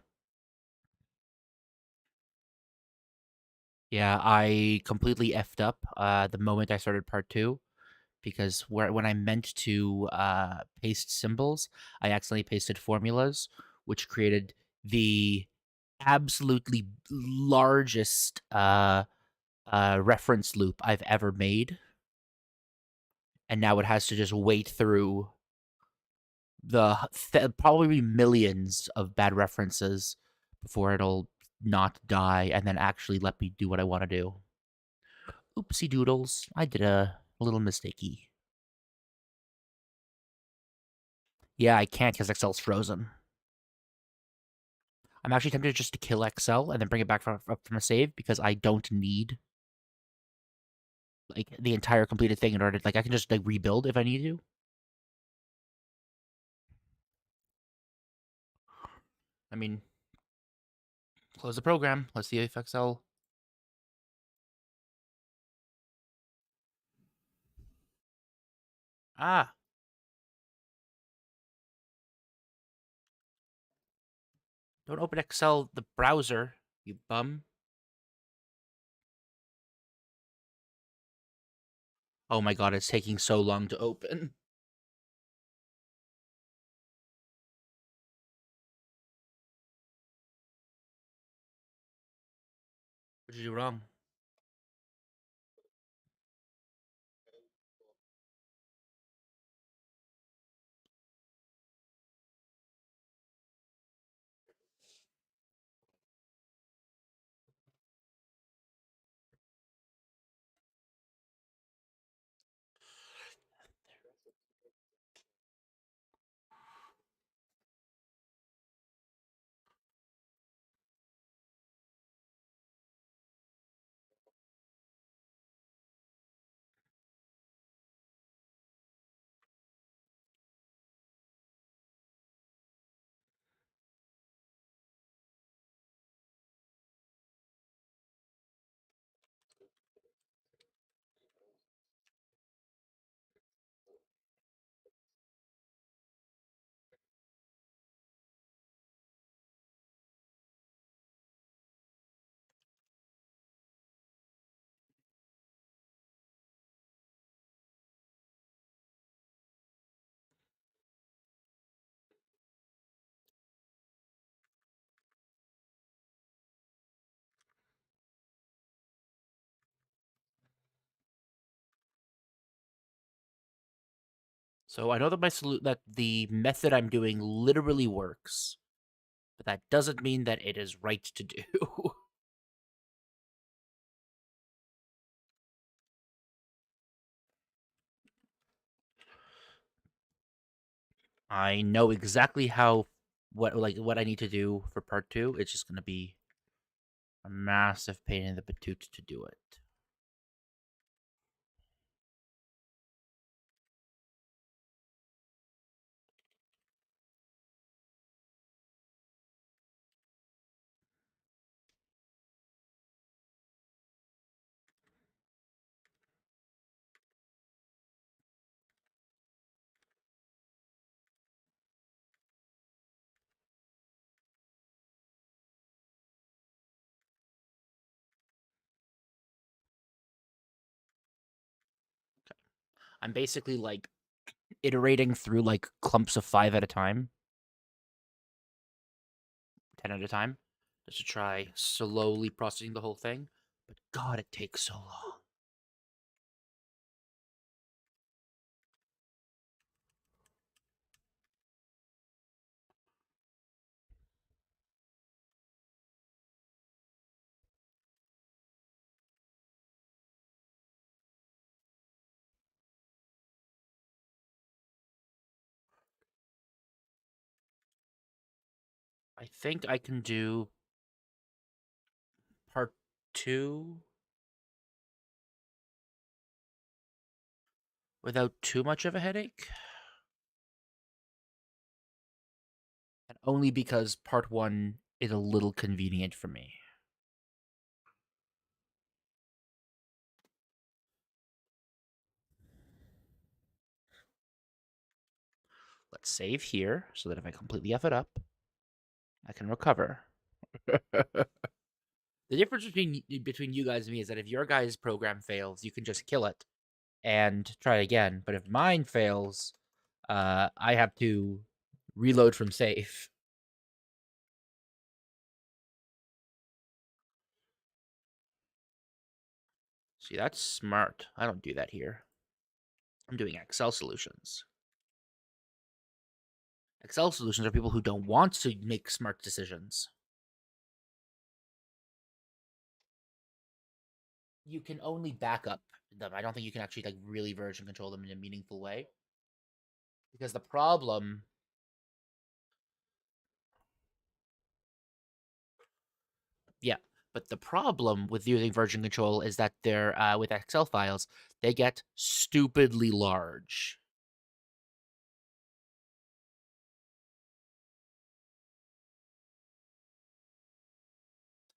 Yeah, I completely effed up the moment I started part 2 because when I meant to paste symbols, I accidentally pasted formulas, which created the absolutely largest reference loop I've ever made. And now it has to just wait through the probably millions of bad references before it'll not die and then actually let me do what I want to do. Oopsie doodles. I did a little mistakey. Yeah, I can't because Excel's frozen. I'm actually tempted just to kill Excel and then bring it back up from a save because I don't need like the entire completed thing in order to, like, I can just like rebuild if I need to. I mean, close the program. Let's see if Excel. Ah, don't open Excel the browser, you bum. Oh my god, it's taking so long to open. What did you do wrong? So I know that that the method I'm doing literally works, but that doesn't mean that it is right to do. I know exactly how what I need to do for part 2. It's just going to be a massive pain in the patoot to do it. I'm basically like iterating through like clumps of 5 at a time, 10 at a time, just to try slowly processing the whole thing. But god, it takes so long. I think I can do part 2 without too much of a headache. And only because part 1 is a little convenient for me. Let's save here so that if I completely F it up, I can recover. The difference between you guys and me is that if your guys' program fails, you can just kill it and try again. But if mine fails, I have to reload from save. See, that's smart. I don't do that here. I'm doing Excel solutions. Excel solutions are people who don't want to make smart decisions. You can only back up them. I don't think you can actually like really version control them in a meaningful way. Because the problem Yeah, but the problem with using version control is that they're with Excel files, they get stupidly large.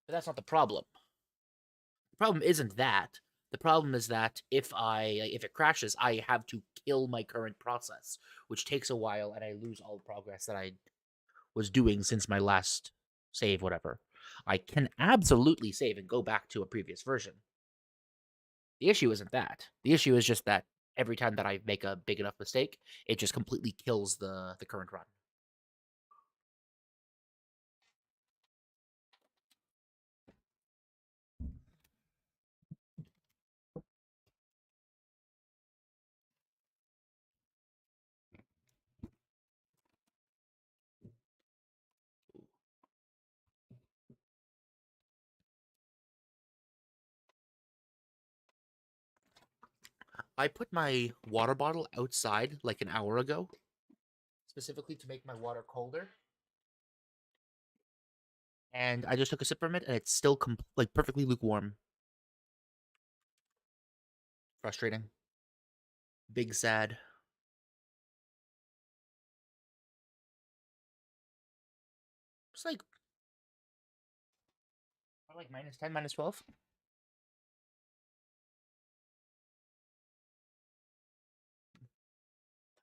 But that's not the problem. The problem isn't that. The problem is that if it crashes, I have to kill my current process, which takes a while, and I lose all the progress that I was doing since my last save, whatever. I can absolutely save and go back to a previous version. The issue isn't that. The issue is just that every time that I make a big enough mistake, it just completely kills the current run. I put my water bottle outside like an hour ago, specifically to make my water colder. And I just took a sip from it, and it's still like perfectly lukewarm. Frustrating. Big sad. It's like -10, -12.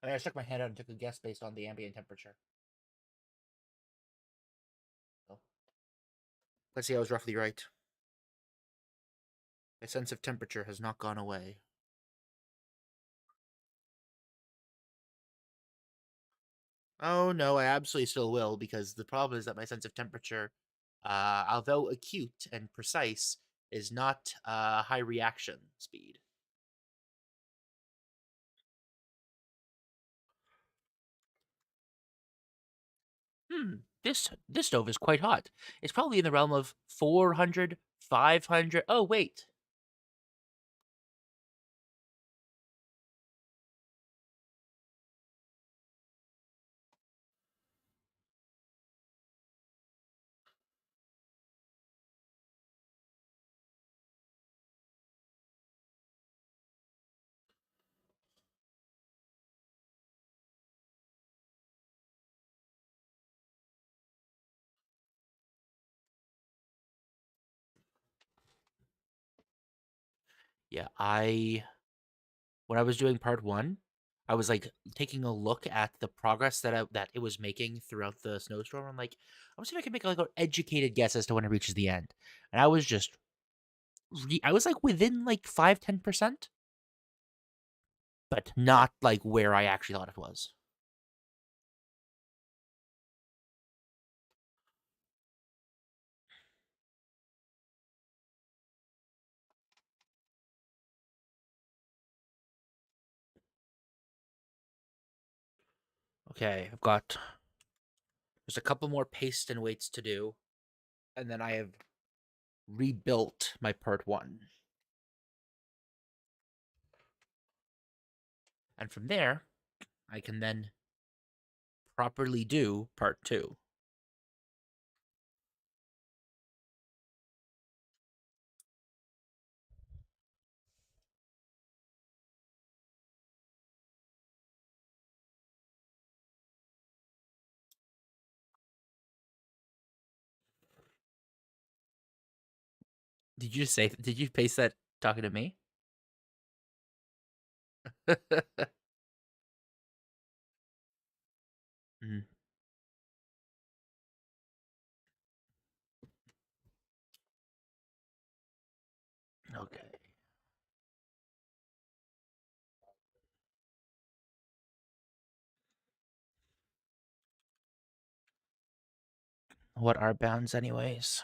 I mean, I stuck my hand out and took a guess based on the ambient temperature. So, let's see, I was roughly right. My sense of temperature has not gone away. Oh no, I absolutely still will, because the problem is that my sense of temperature, although acute and precise, is not high reaction speed. This stove is quite hot. It's probably in the realm of 400, 500. Oh wait. Yeah, when I was doing part 1, I was like taking a look at the progress that it was making throughout the snowstorm. I'm like, I was see if I can make like an educated guess as to when it reaches the end. And I was just I was like within like 5-10%, but not like where I actually thought it was. Okay, I've got just a couple more paste and weights to do, and then I have rebuilt my part 1. And from there, I can then properly do part 2. Did you paste that talking to me? Mm, okay. What are bounds, anyways?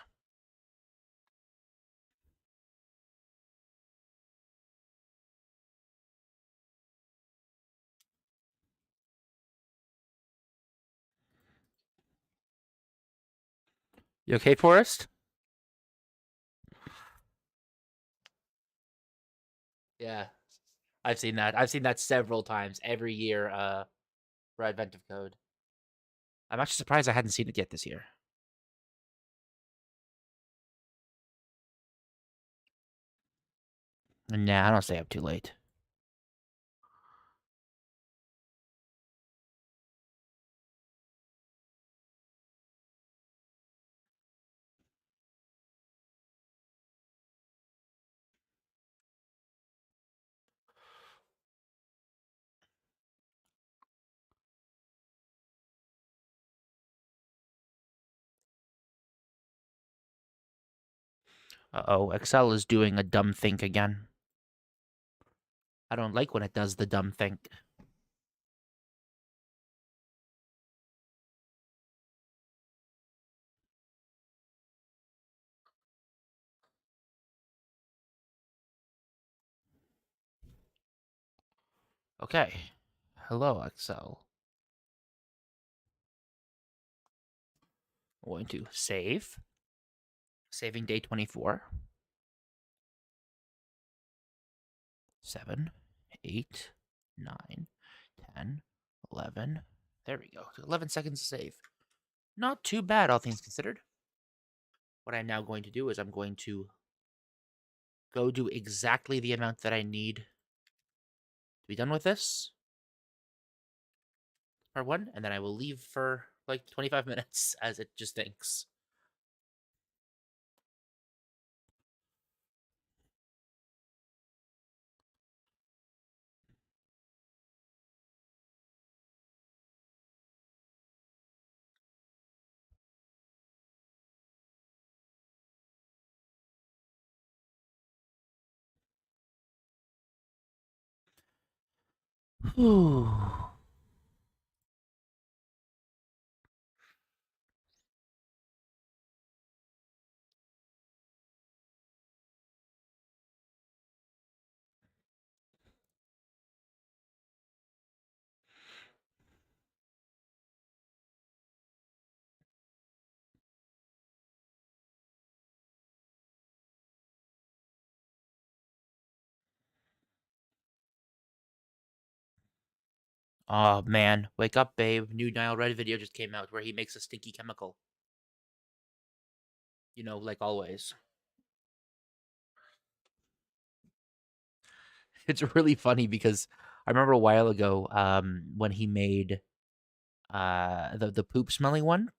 You okay, Forrest? Yeah, I've seen that. I've seen that several times every year for Advent of Code. I'm actually surprised I hadn't seen it yet this year. Nah, I don't stay up too late. Uh-oh, Excel is doing a dumb think again. I don't like when it does the dumb think. Okay. Hello, Excel. I'm going to save. Saving day 24. 7, 8, 9, 10, 11. There we go. 11 seconds to save. Not too bad, all things considered. What I'm now going to do is I'm going to go do exactly the amount that I need to be done with this. Part 1, and then I will leave for like 25 minutes as it just thinks. Whew. Oh man, wake up, babe. New Nile Red video just came out where he makes a stinky chemical. You know, like always. It's really funny because I remember a while ago, when he made the poop smelling one,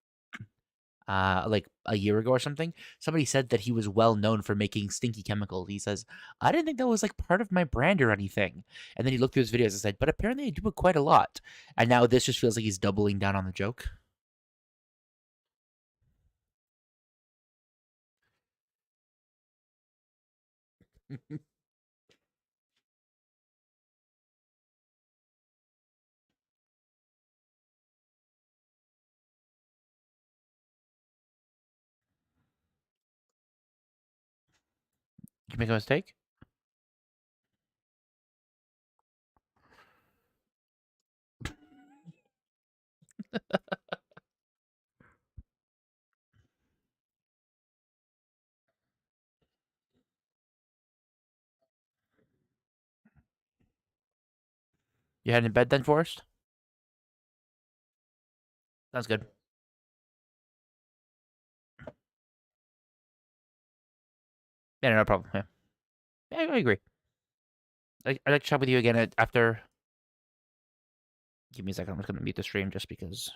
like a year ago or something. Somebody said that he was well known for making stinky chemicals. He says, I didn't think that was like part of my brand or anything. And then he looked through his videos and said, but apparently I do it quite a lot. And now this just feels like he's doubling down on the joke. Did you make a mistake? You had in bed then, Forrest? Sounds good. Yeah, no problem. Yeah, I agree. I'd like to chat with you again after. Give me a second. I'm just going to mute the stream just because.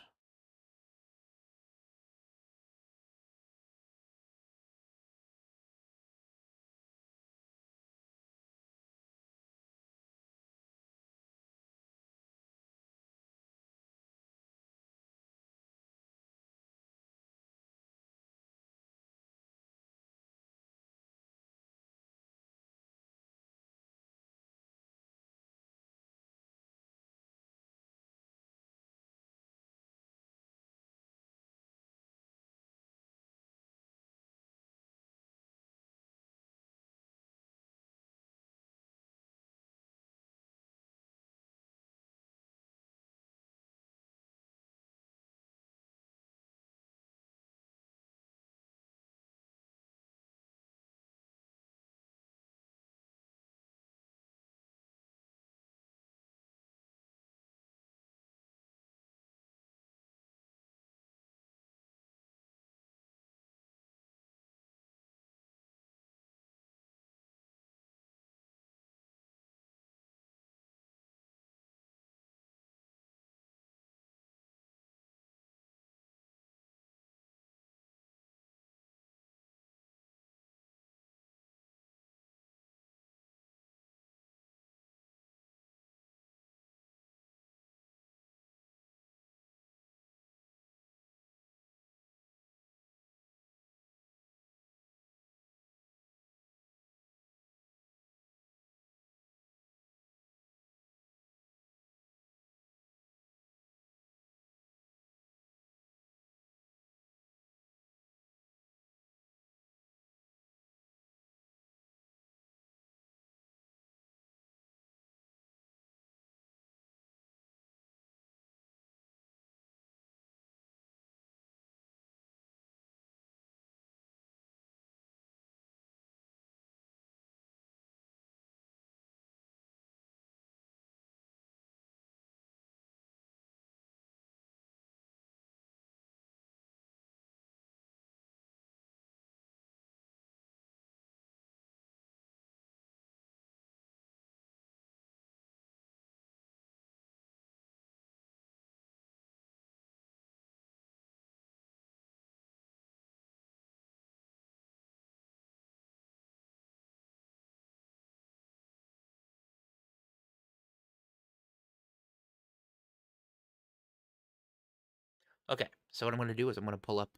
Okay, so what I'm going to do is I'm going to pull up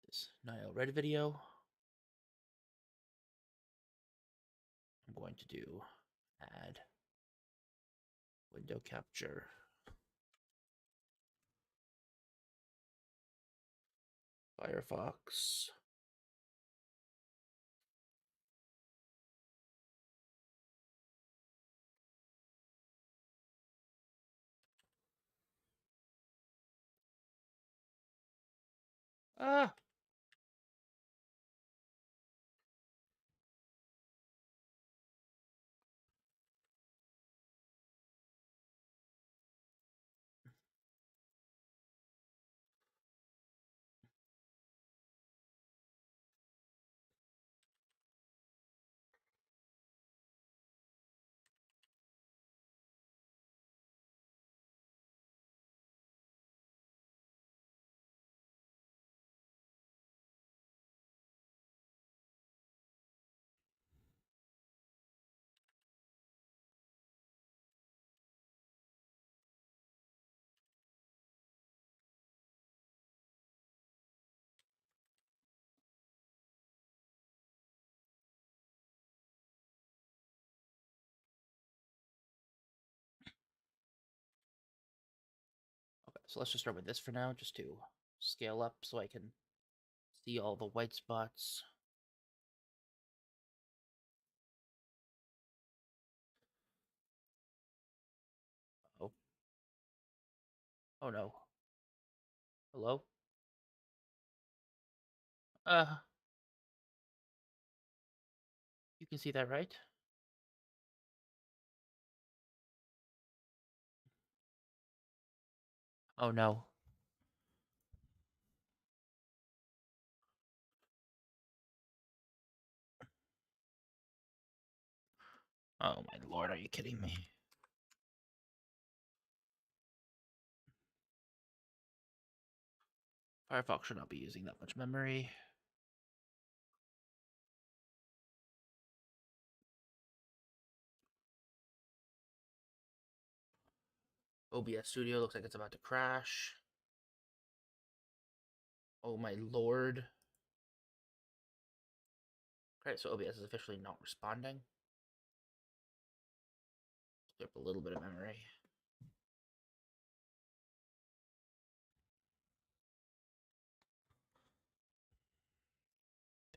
this Nile Red video. I'm going to do add window capture. Firefox. Ah! Okay, so let's just start with this for now, just to scale up so I can see all the white spots. Oh. Oh no. Hello? You can see that, right? Oh no. Oh my lord, are you kidding me? Firefox should not be using that much memory. OBS Studio looks like it's about to crash. Oh my lord. Okay, so OBS is officially not responding. Skip a little bit of memory.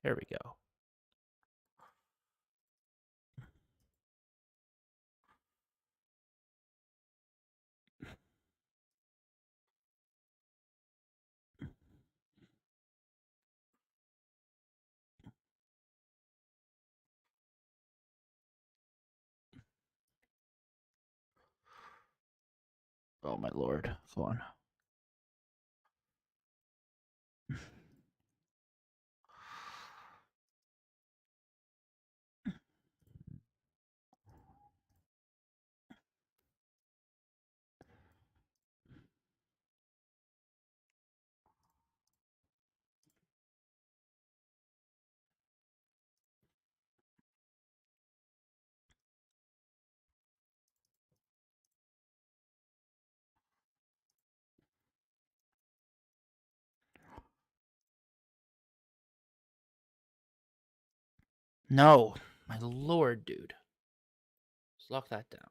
There we go. Oh my lord. Go on. No. My lord, dude. Let's lock that down.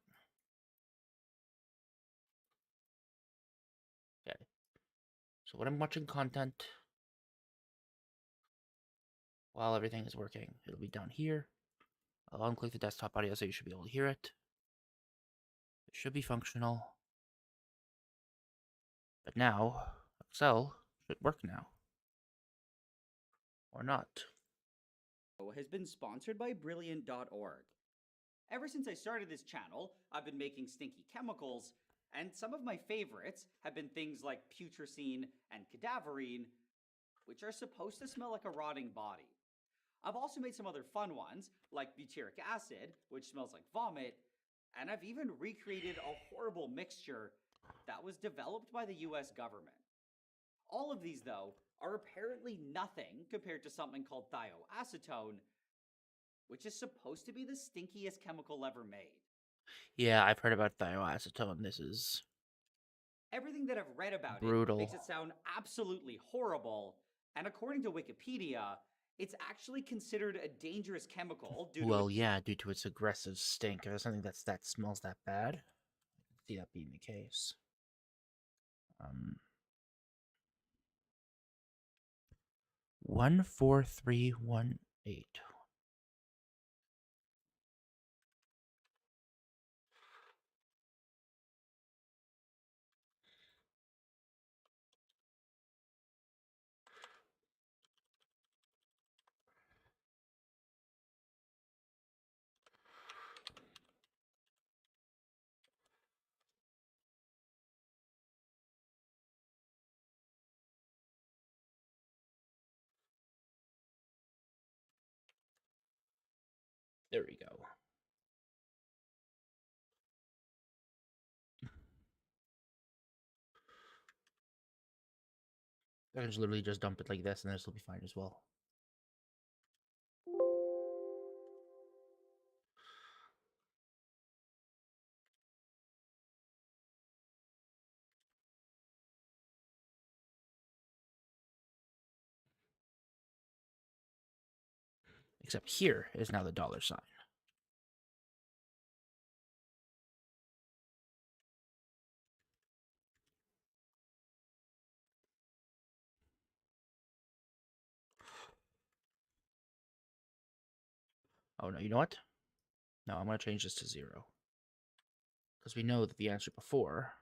Okay. So when I'm watching content while everything is working, it'll be down here. I'll unclick the desktop audio so you should be able to hear it. It should be functional. But now, Excel should work now. Or not. Has been sponsored by Brilliant.org. Ever since I started this channel, I've been making stinky chemicals, and some of my favorites have been things like putrescine and cadaverine, which are supposed to smell like a rotting body. I've also made some other fun ones, like butyric acid, which smells like vomit, and I've even recreated a horrible mixture that was developed by the US government. All of these, though, are apparently nothing compared to something called thioacetone, which is supposed to be the stinkiest chemical ever made. Yeah, I've heard about thioacetone. This is Everything that I've read about Brutal. it makes it sound absolutely horrible, and according to Wikipedia, it's actually considered a dangerous chemical due to Well, yeah, due to its aggressive stink. If there's something that smells that bad, I can see that being the case. 14318. There we go. I can just literally just dump it like this, and this will be fine as well. Except here is now the dollar sign. Oh, no, you know what? No, I'm going to change this to 0. Because we know that the answer before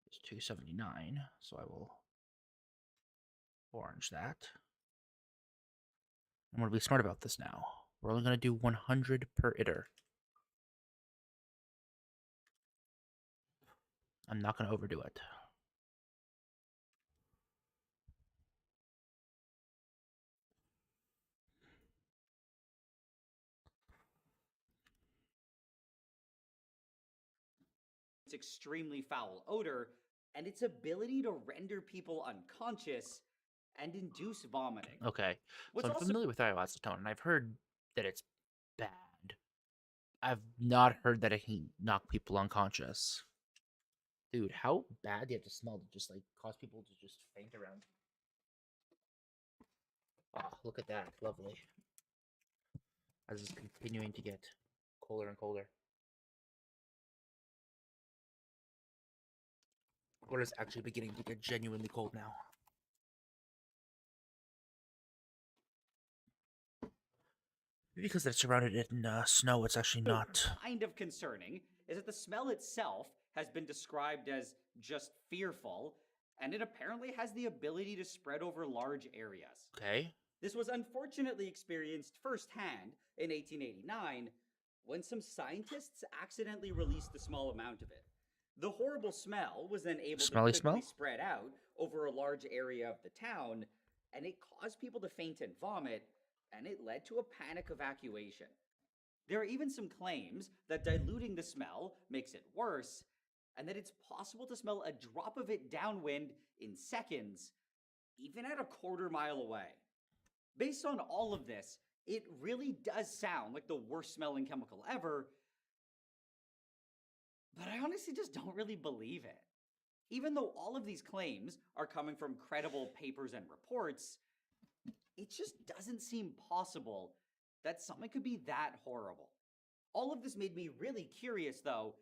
is 279, so I will orange that. I'm going to be smart about this now. We're only going to do 100 per iter. I'm not going to overdo it. its extremely foul odor and its ability to render people unconscious and induce vomiting. Okay, What's so I'm also familiar with acetone, and I've heard that it's bad. I've not heard that it can knock people unconscious. Dude, how bad do you have to smell to just, like, cause people to just faint around? Oh, look at that. Lovely. As it's continuing to get colder and colder. Water is actually beginning to get genuinely cold now. Because it's surrounded in snow, it's actually not. kind of concerning is that the smell itself has been described as just fearful, and it apparently has the ability to spread over large areas. Okay. This was unfortunately experienced firsthand in 1889 when some scientists accidentally released a small amount of it. The horrible smell was then able to quickly spread out over a large area of the town, and it caused people to faint and vomit, and it led to a panic evacuation. There are even some claims that diluting the smell makes it worse, and that it's possible to smell a drop of it downwind in seconds, even at a quarter mile away. Based on all of this, it really does sound like the worst smelling chemical ever, but I honestly just don't really believe it. Even though all of these claims are coming from credible papers and reports, it just doesn't seem possible that something could be that horrible. All of this made me really curious, though,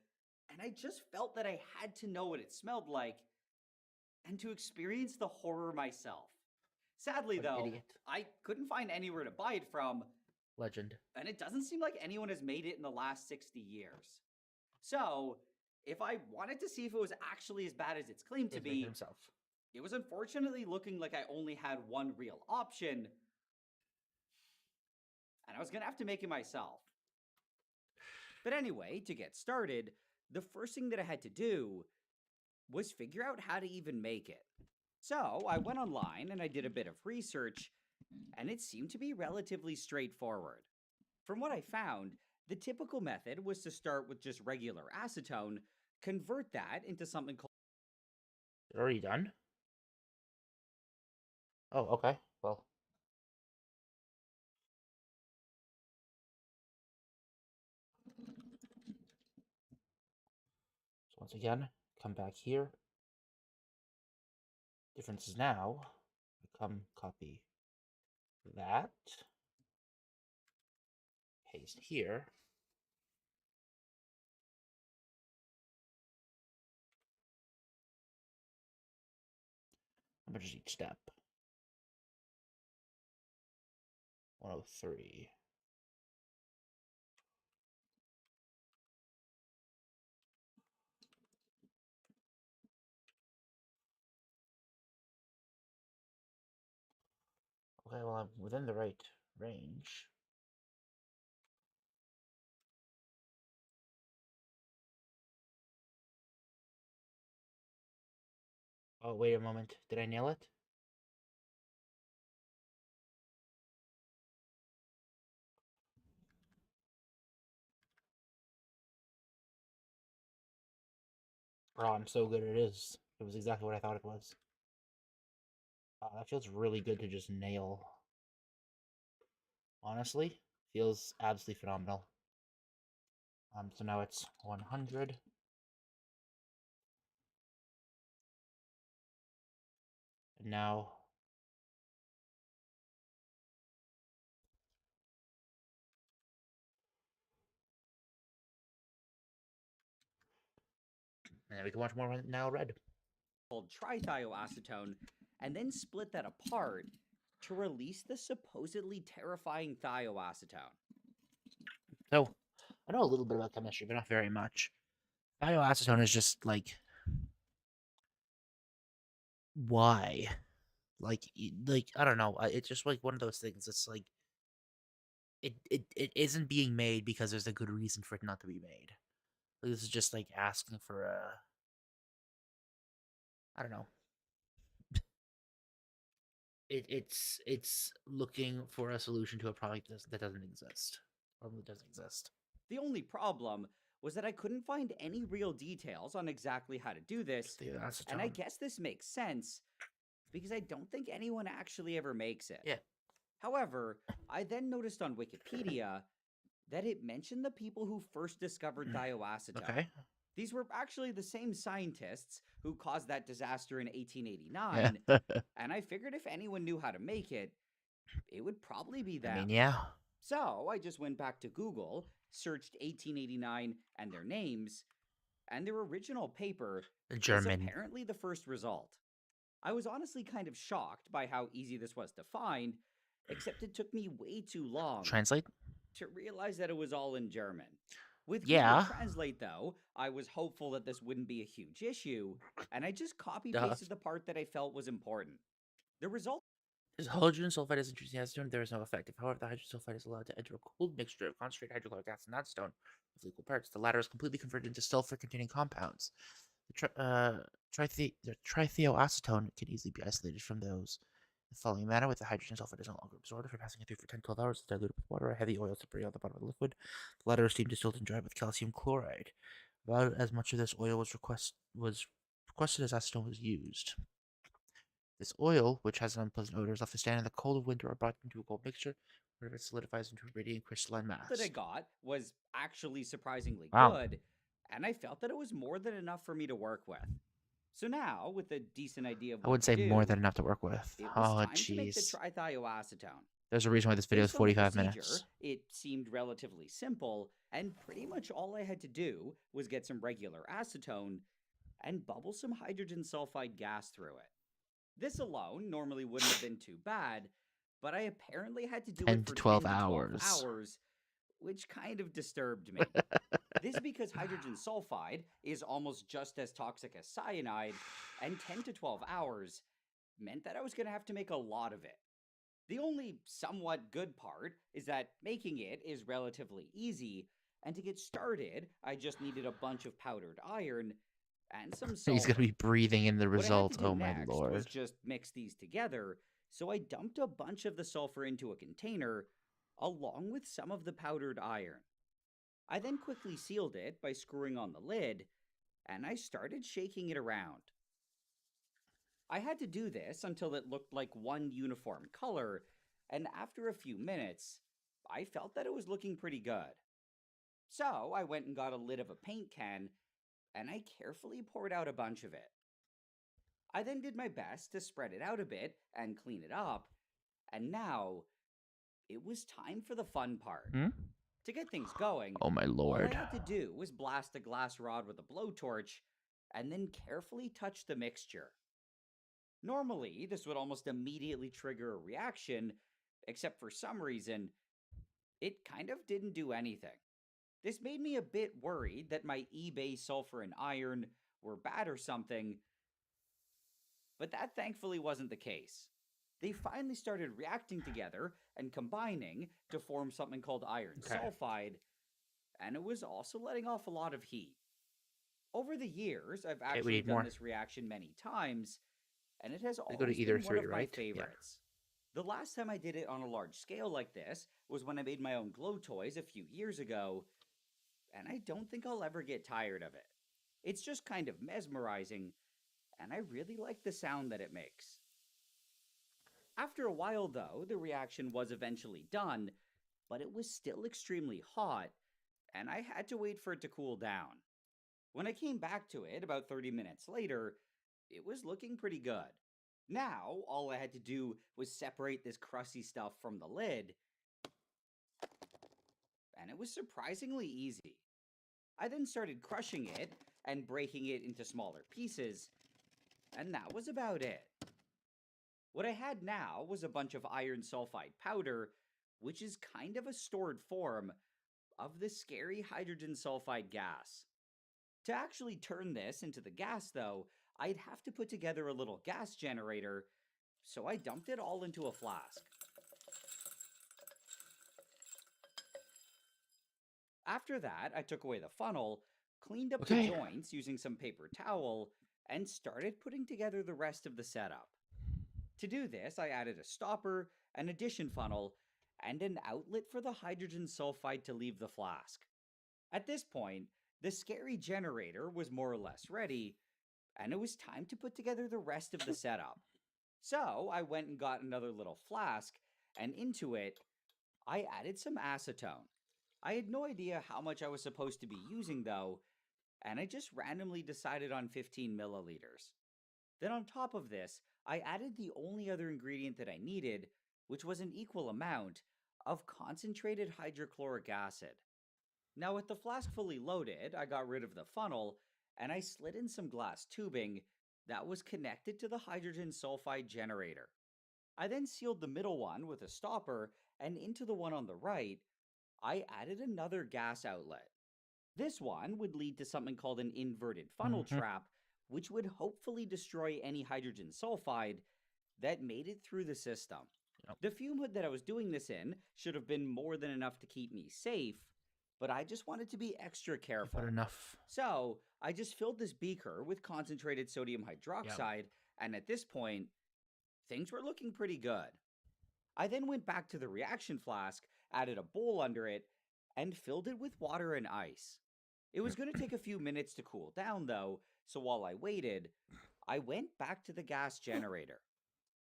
and I just felt that I had to know what it smelled like and to experience the horror myself. Sadly, though, I couldn't find anywhere to buy it from. Legend. And it doesn't seem like anyone has made it in the last 60 years. So, if I wanted to see if it was actually as bad as it's claimed to be, it was unfortunately looking like I only had one real option, and I was gonna have to make it myself. But anyway, to get started, the first thing that I had to do was figure out how to even make it. So I went online and I did a bit of research, and it seemed to be relatively straightforward. From what I found, the typical method was to start with just regular acetone, convert that into something called... Already done? Oh, okay. Well. So once again, come back here. Difference is now, I come copy that, paste here. How much is each step? 103. Okay, well, I'm within the right range. Oh, wait a moment. Did I nail it? Oh, I'm so good it is. It was exactly what I thought it was. That feels really good to just nail. Honestly, feels absolutely phenomenal. So now it's 100. And now we can watch more now red. Called trithioacetone, and then split that apart to release the supposedly terrifying thioacetone. So, I know a little bit about chemistry, but not very much. Thioacetone is just like, why? Like I don't know. It's just like one of those things. It's like it isn't being made because there's a good reason for it not to be made. Like, this is just like asking for a, I don't know. It's looking for a solution to a product that doesn't exist or doesn't exist. The only problem was that I couldn't find any real details on exactly how to do this, and I guess this makes sense because I don't think anyone actually ever makes it. Yeah. However, I then noticed on Wikipedia that it mentioned the people who first discovered thioacetone. Okay. These were actually the same scientists who caused that disaster in 1889, and I figured if anyone knew how to make it, it would probably be them. I mean, yeah. So I just went back to Google, searched 1889 and their names, and their original paper German. is apparently the first result. I was honestly kind of shocked by how easy this was to find, except it took me way too long Translate? to realize that it was all in German. With Yeah. Google Translate, though, I was hopeful that this wouldn't be a huge issue, and I just copy-pasted the part that I felt was important. The result As hydrogen sulfide is introduced in acetone, there is no effect. If, however, the hydrogen sulfide is allowed to enter a cooled mixture of concentrated hydrochloric acid and acetone with equal parts, the latter is completely converted into sulfur-containing compounds. The trithioacetone can easily be isolated from those in the following manner. With the hydrogen sulfide is no longer absorbed after passing it through for 10 to 12 hours, it's diluted with water or heavy oil separated on the bottom of the liquid. The latter is steamed, distilled, and dried with calcium chloride. About as much of this oil was requested as acetone was used. This oil, which has an unpleasant odor, is left to stand in the cold of winter or brought into a cold mixture, where it solidifies into a radiant crystalline mass. that I got was actually surprisingly Wow. good, and I felt that it was more than enough for me to work with. So now, with a decent idea of what I would to say do, more than enough to work with. it was Oh, time to make the jeez. trithioacetone. There's a reason why this video is Based on the 45 procedure, minutes. it seemed relatively simple, and pretty much all I had to do was get some regular acetone and bubble some hydrogen sulfide gas through it. This alone normally wouldn't have been too bad, but I apparently had to do 10 it for to 12 10 to 12 hours. hours, which kind of disturbed me. This is because hydrogen sulfide is almost just as toxic as cyanide, and 10 to 12 hours meant that I was going to have to make a lot of it. The only somewhat good part is that making it is relatively easy, and to get started, I just needed a bunch of powdered iron and some salt. He's going to be breathing in the result. What I had to do Oh, my next lord. was just mix these together, so I dumped a bunch of the sulfur into a container, along with some of the powdered iron. I then quickly sealed it by screwing on the lid, and I started shaking it around. I had to do this until it looked like one uniform color, and after a few minutes, I felt that it was looking pretty good. So I went and got a lid of a paint can and I carefully poured out a bunch of it. I then did my best to spread it out a bit and clean it up, and now it was time for the fun part. Hmm? To get things going, Oh my all I lord. had to do was blast a glass rod with a blowtorch and then carefully touch the mixture. Normally, this would almost immediately trigger a reaction, except for some reason, it kind of didn't do anything. This made me a bit worried that my eBay sulfur and iron were bad or something, but that thankfully wasn't the case. They finally started reacting together and combining to form something called iron sulfide, and it was also letting off a lot of heat. Over the years, I've actually done this reaction many times, and it has always been one of my favorites. The last time I did it on a large scale like this was when I made my own glow toys a few years ago, and I don't think I'll ever get tired of it. It's just kind of mesmerizing, and I really like the sound that it makes. After a while, though, the reaction was eventually done, but it was still extremely hot, and I had to wait for it to cool down. When I came back to it about 30 minutes later, it was looking pretty good. Now, all I had to do was separate this crusty stuff from the lid, and it was surprisingly easy. I then started crushing it and breaking it into smaller pieces, and that was about it. What I had now was a bunch of iron sulfide powder, which is kind of a stored form of the scary hydrogen sulfide gas. To actually turn this into the gas, though, I'd have to put together a little gas generator, so I dumped it all into a flask. After that, I took away the funnel, cleaned up the joints using some paper towel, and started putting together the rest of the setup. To do this, I added a stopper, an addition funnel, and an outlet for the hydrogen sulfide to leave the flask. At this point, the scary generator was more or less ready, and it was time to put together the rest of the setup. So I went and got another little flask, and into it, I added some acetone. I had no idea how much I was supposed to be using, though, and I just randomly decided on 15 milliliters. Then on top of this, I added the only other ingredient that I needed, which was an equal amount of concentrated hydrochloric acid. Now with the flask fully loaded, I got rid of the funnel, and I slid in some glass tubing that was connected to the hydrogen sulfide generator. I then sealed the middle one with a stopper, and into the one on the right, I added another gas outlet. This one would lead to something called an inverted funnel trap, which would hopefully destroy any hydrogen sulfide that made it through the system. The fume hood that I was doing this in should have been more than enough to keep me safe, but I just wanted to be extra careful. But enough. So I just filled this beaker with concentrated sodium hydroxide, and at this point, things were looking pretty good. I then went back to the reaction flask, added a bowl under it, and filled it with water and ice. It was going to take a few minutes to cool down, though, so while I waited, I went back to the gas generator.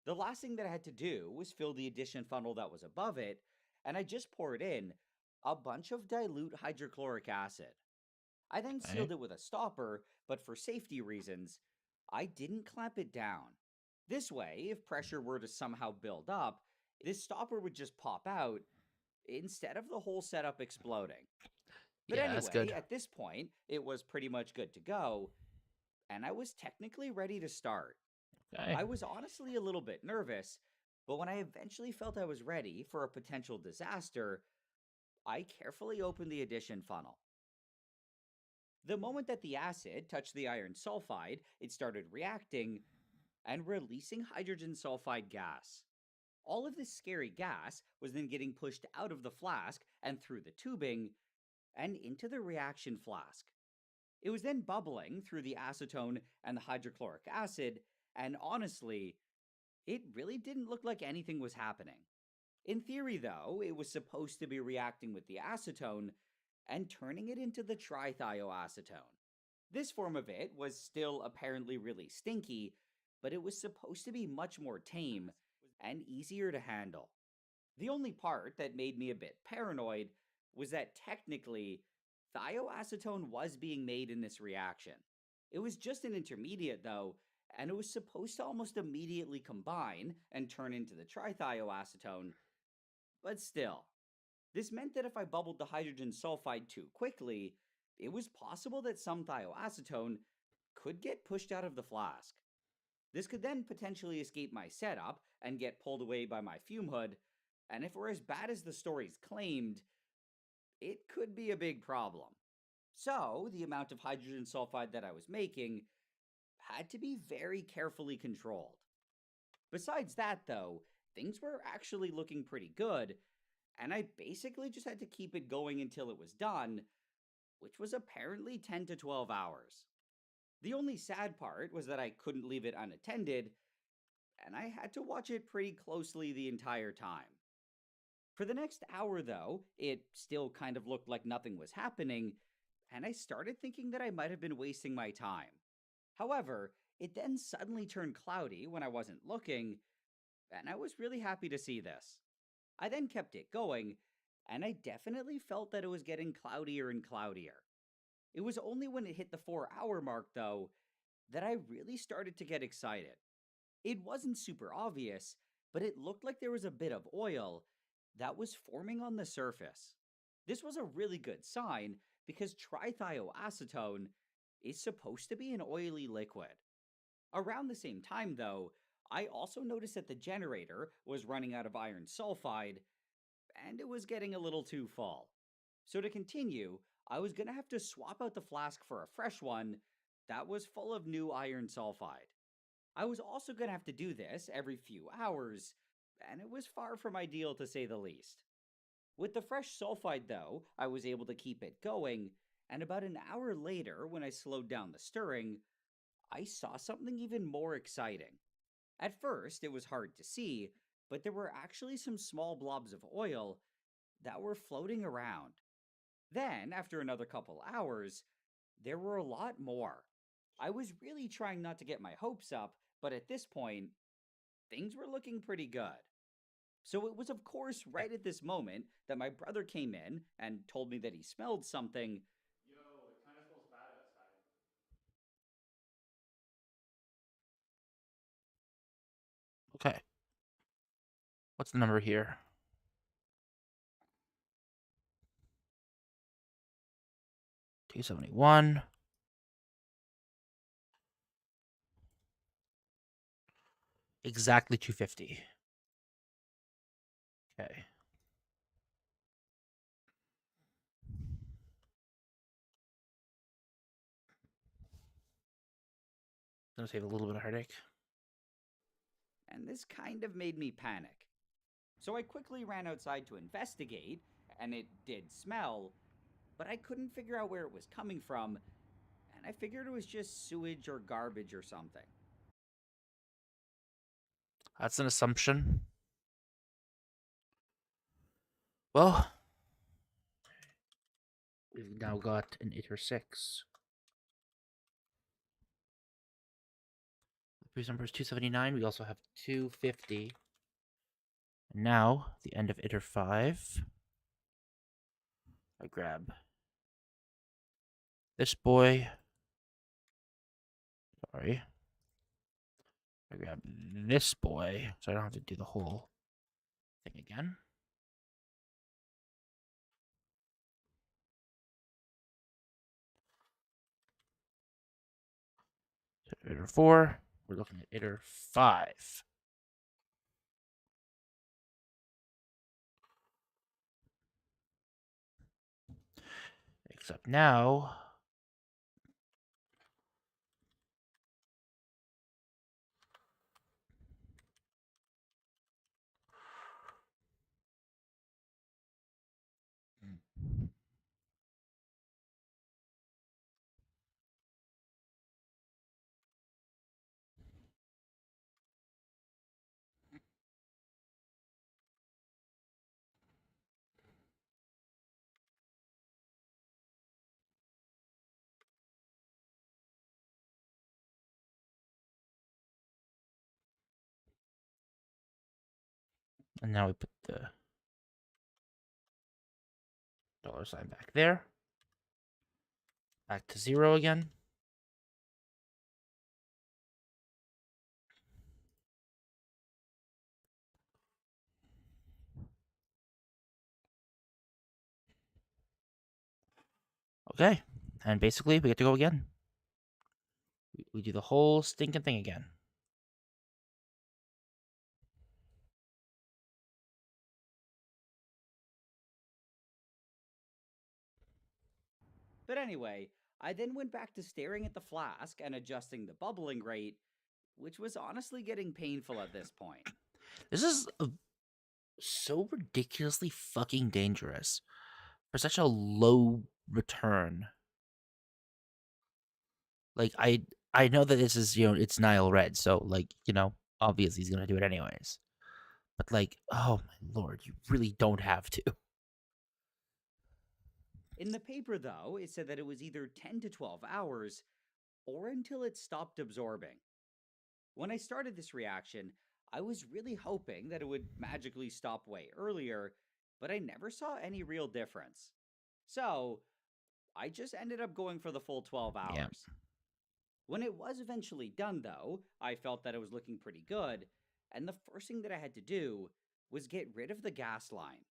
The last thing that I had to do was fill the addition funnel that was above it, and I just poured in a bunch of dilute hydrochloric acid. I then sealed it with a stopper, but for safety reasons, I didn't clamp it down. This way, if pressure were to somehow build up, this stopper would just pop out instead of the whole setup exploding. But anyway, at this point, it was pretty much good to go, and I was technically ready to start. I was honestly a little bit nervous, but when I eventually felt I was ready for a potential disaster, I carefully opened the addition funnel. The moment that the acid touched the iron sulfide, it started reacting and releasing hydrogen sulfide gas. All of this scary gas was then getting pushed out of the flask and through the tubing and into the reaction flask. It was then bubbling through the acetone and the hydrochloric acid, and honestly, it really didn't look like anything was happening. In theory, though, it was supposed to be reacting with the acetone and turning it into the trithioacetone. This form of it was still apparently really stinky, but it was supposed to be much more tame and easier to handle. The only part that made me a bit paranoid was that technically, Thioacetone was being made in this reaction. It was just an intermediate, though, and it was supposed to almost immediately combine and turn into the trithioacetone, but still. This meant that if I bubbled the hydrogen sulfide too quickly, it was possible that some thioacetone could get pushed out of the flask. This could then potentially escape my setup and get pulled away by my fume hood, and if it were as bad as the stories claimed, it could be a big problem. So, the amount of hydrogen sulfide that I was making had to be very carefully controlled. Besides that, though, things were actually looking pretty good, and I basically just had to keep it going until it was done, which was apparently 10 to 12 hours. The only sad part was that I couldn't leave it unattended, and I had to watch it pretty closely the entire time. For the next hour, though, it still kind of looked like nothing was happening, and I started thinking that I might have been wasting my time. However, it then suddenly turned cloudy when I wasn't looking, and I was really happy to see this. I then kept it going, and I definitely felt that it was getting cloudier and cloudier. It was only when it hit the 4-hour mark, though, that I really started to get excited. It wasn't super obvious, but it looked like there was a bit of oil that was forming on the surface. This was a really good sign because trithioacetone is supposed to be an oily liquid. Around the same time, though, I also noticed that the generator was running out of iron sulfide, and it was getting a little too full. So to continue, I was going to have to swap out the flask for a fresh one that was full of new iron sulfide. I was also going to have to do this every few hours, and it was far from ideal to say the least. With the fresh sulfide, though, I was able to keep it going, and about an hour later, when I slowed down the stirring, I saw something even more exciting. At first, it was hard to see, but there were actually some small blobs of oil that were floating around. Then, after another couple hours, there were a lot more. I was really trying not to get my hopes up, but at this point, things were looking pretty good. So it was, of course, right at this moment that my brother came in and told me that he smelled something. Yo, it kind of smells bad outside. Okay. What's the number here? 271. Exactly 250. Okay. Gonna save a little bit of heartache. And this kind of made me panic. So I quickly ran outside to investigate, and it did smell, but I couldn't figure out where it was coming from, and I figured it was just sewage or garbage or something. That's an assumption. Well, we've now got an ITER 6. The previous number is 279. We also have 250. And now, the end of ITER 5. I grab this boy. Sorry. I grab this boy, so I don't have to do the whole thing again. So ITER 4. We're looking at ITER 5. Except now, and now we put the $sign back there. Back to 0 again. Okay, and basically we get to go again. We do the whole stinking thing again. But anyway, I then went back to staring at the flask and adjusting the bubbling rate, which was honestly getting painful at this point. This is so ridiculously fucking dangerous for such a low return. Like I know that this is, it's Nile Red, so like, obviously he's gonna do it anyways. But like, oh my lord, you really don't have to. In the paper, though, it said that it was either 10 to 12 hours or until it stopped absorbing. When I started this reaction, I was really hoping that it would magically stop way earlier, but I never saw any real difference. So, I just ended up going for the full 12 Yeah. hours. When it was eventually done, though, I felt that it was looking pretty good, and the first thing that I had to do was get rid of the gas line.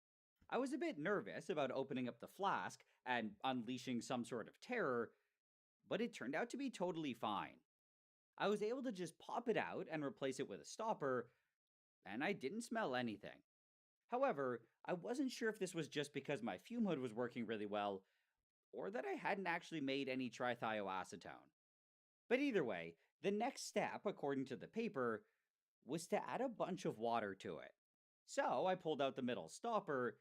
I was a bit nervous about opening up the flask and unleashing some sort of terror, but it turned out to be totally fine. I was able to just pop it out and replace it with a stopper, and I didn't smell anything. However, I wasn't sure if this was just because my fume hood was working really well, or that I hadn't actually made any trithioacetone. But either way, the next step, according to the paper, was to add a bunch of water to it. So I pulled out the middle stopper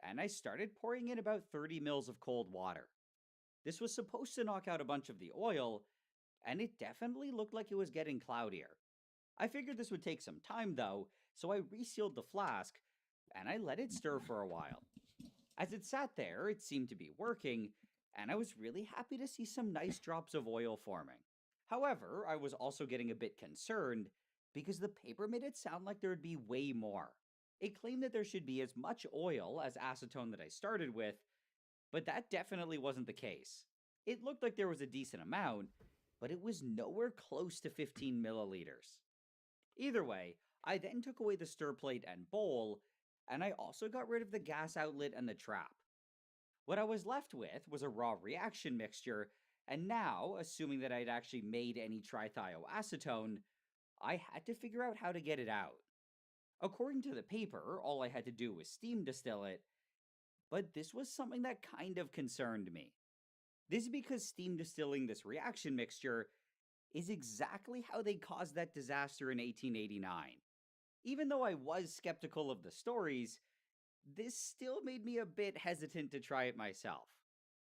and I started pouring in about 30 mils of cold water. This was supposed to knock out a bunch of the oil, and it definitely looked like it was getting cloudier. I figured this would take some time though, so I resealed the flask and I let it stir for a while. As it sat there, it seemed to be working, and I was really happy to see some nice drops of oil forming. However, I was also getting a bit concerned because the paper made it sound like there would be way more. It claimed that there should be as much oil as acetone that I started with, but that definitely wasn't the case. It looked like there was a decent amount, but it was nowhere close to 15 milliliters. Either way, I then took away the stir plate and bowl, and I also got rid of the gas outlet and the trap. What I was left with was a raw reaction mixture, and now, assuming that I'd actually made any trithioacetone, I had to figure out how to get it out. According to the paper, all I had to do was steam distill it, but this was something that kind of concerned me. This is because steam distilling this reaction mixture is exactly how they caused that disaster in 1889. Even though I was skeptical of the stories, this still made me a bit hesitant to try it myself.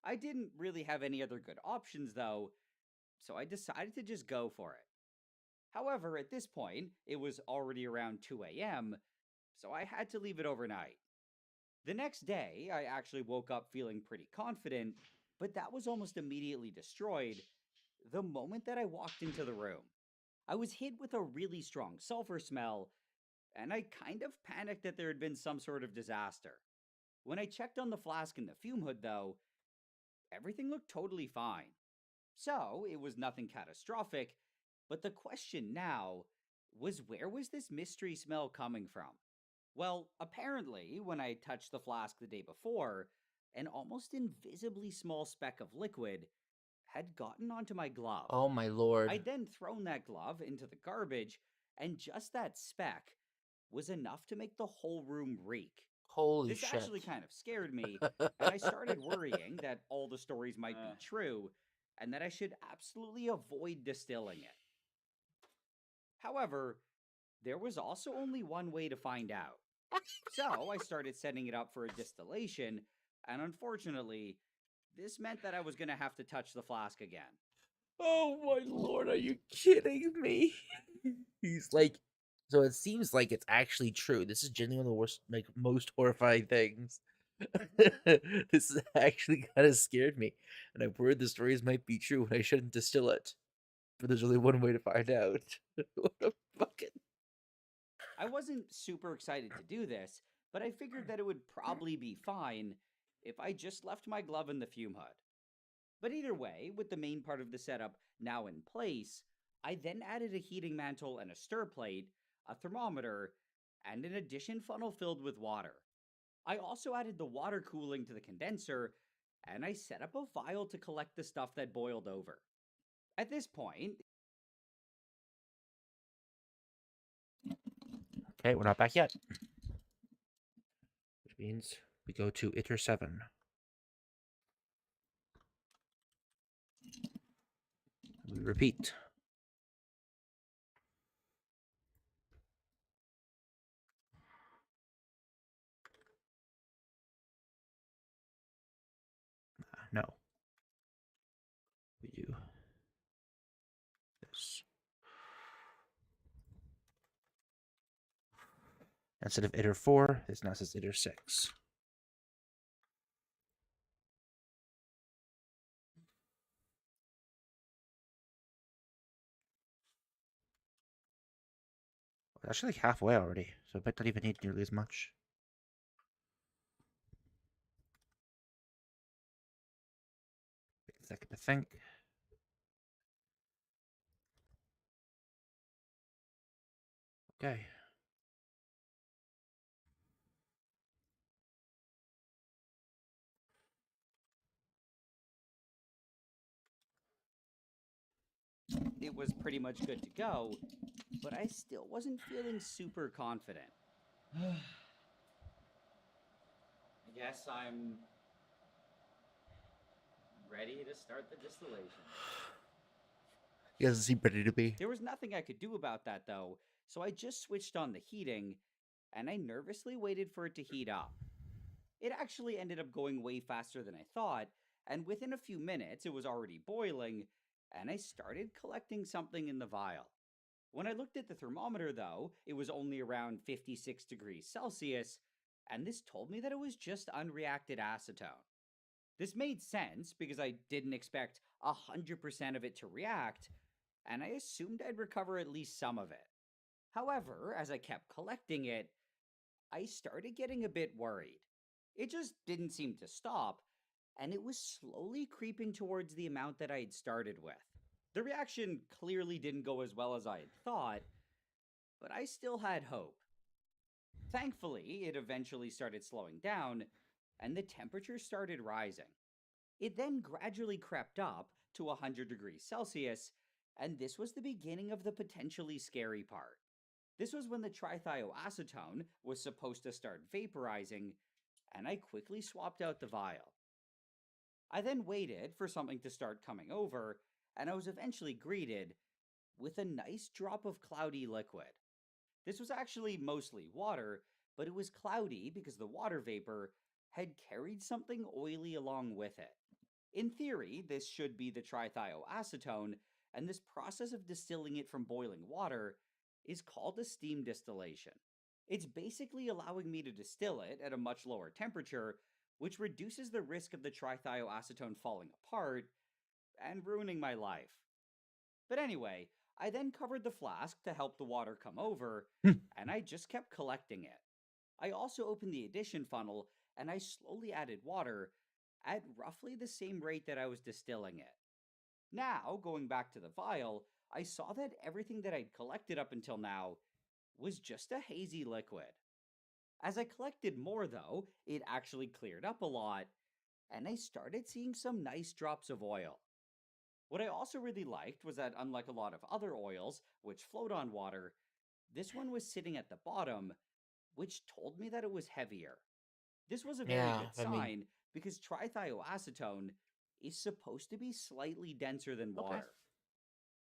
I didn't really have any other good options though, so I decided to just go for it. However, at this point, it was already around 2 a.m., so I had to leave it overnight. The next day, I actually woke up feeling pretty confident, but that was almost immediately destroyed the moment that I walked into the room. I was hit with a really strong sulfur smell, and I kind of panicked that there had been some sort of disaster. When I checked on the flask and the fume hood, though, everything looked totally fine. So, it was nothing catastrophic, but the question now was where was this mystery smell coming from? Well, apparently, when I touched the flask the day before, an almost invisibly small speck of liquid had gotten onto my glove. Oh my lord. I'd then thrown that glove into the garbage, and just that speck was enough to make the whole room reek. Holy This shit. actually kind of scared me, and I started worrying that all the stories might be true, and that I should absolutely avoid distilling it. However, there was also only one way to find out. So I started setting it up for a distillation, and unfortunately, this meant that I was going to have to touch the flask again. Oh my lord, are you kidding me? He's like, so it seems like it's actually true. This is genuinely one of the worst, like, most horrifying things. This is actually kind of scared me, and I'm worried the stories might be true and I shouldn't distill it. But there's only one way to find out. What a fucking. I wasn't super excited to do this, but I figured that it would probably be fine if I just left my glove in the fume hood. But either way, with the main part of the setup now in place, I then added a heating mantle and a stir plate, a thermometer, and an addition funnel filled with water. I also added the water cooling to the condenser, and I set up a vial to collect the stuff that boiled over. At this point, Okay, we're not back yet. Which means we go to iter 7. We repeat. No. We do this. Instead of iter 4, this now says iter 6. We're actually like halfway already, so I might not even need nearly as much. Take a second to think. Okay. it was pretty much good to go, but I still wasn't feeling super confident. I guess I'm ready to start the distillation. He doesn't seem ready to be. There was nothing I could do about that, though, so I just switched on the heating, and I nervously waited for it to heat up. It actually ended up going way faster than I thought, and within a few minutes it was already boiling, and I started collecting something in the vial. When I looked at the thermometer, though, it was only around 56 degrees Celsius, and this told me that it was just unreacted acetone. This made sense because I didn't expect 100% of it to react, and I assumed I'd recover at least some of it. However, as I kept collecting it, I started getting a bit worried. It just didn't seem to stop, and it was slowly creeping towards the amount that I had started with. The reaction clearly didn't go as well as I had thought, but I still had hope. Thankfully, it eventually started slowing down, and the temperature started rising. It then gradually crept up to 100 degrees Celsius, and this was the beginning of the potentially scary part. This was when the trithioacetone was supposed to start vaporizing, and I quickly swapped out the vial. I then waited for something to start coming over, and I was eventually greeted with a nice drop of cloudy liquid. This was actually mostly water, but it was cloudy because the water vapor had carried something oily along with it. In theory, this should be the trithioacetone, and this process of distilling it from boiling water is called a steam distillation. It's basically allowing me to distill it at a much lower temperature, which reduces the risk of the trithioacetone falling apart and ruining my life. But anyway, I then covered the flask to help the water come over, and I just kept collecting it. I also opened the addition funnel, and I slowly added water at roughly the same rate that I was distilling it. Now, going back to the vial, I saw that everything that I'd collected up until now was just a hazy liquid. As I collected more, though, it actually cleared up a lot, and I started seeing some nice drops of oil. What I also really liked was that, unlike a lot of other oils, which float on water, this one was sitting at the bottom, which told me that it was heavier. This was a very good sign because trithioacetone is supposed to be slightly denser than water.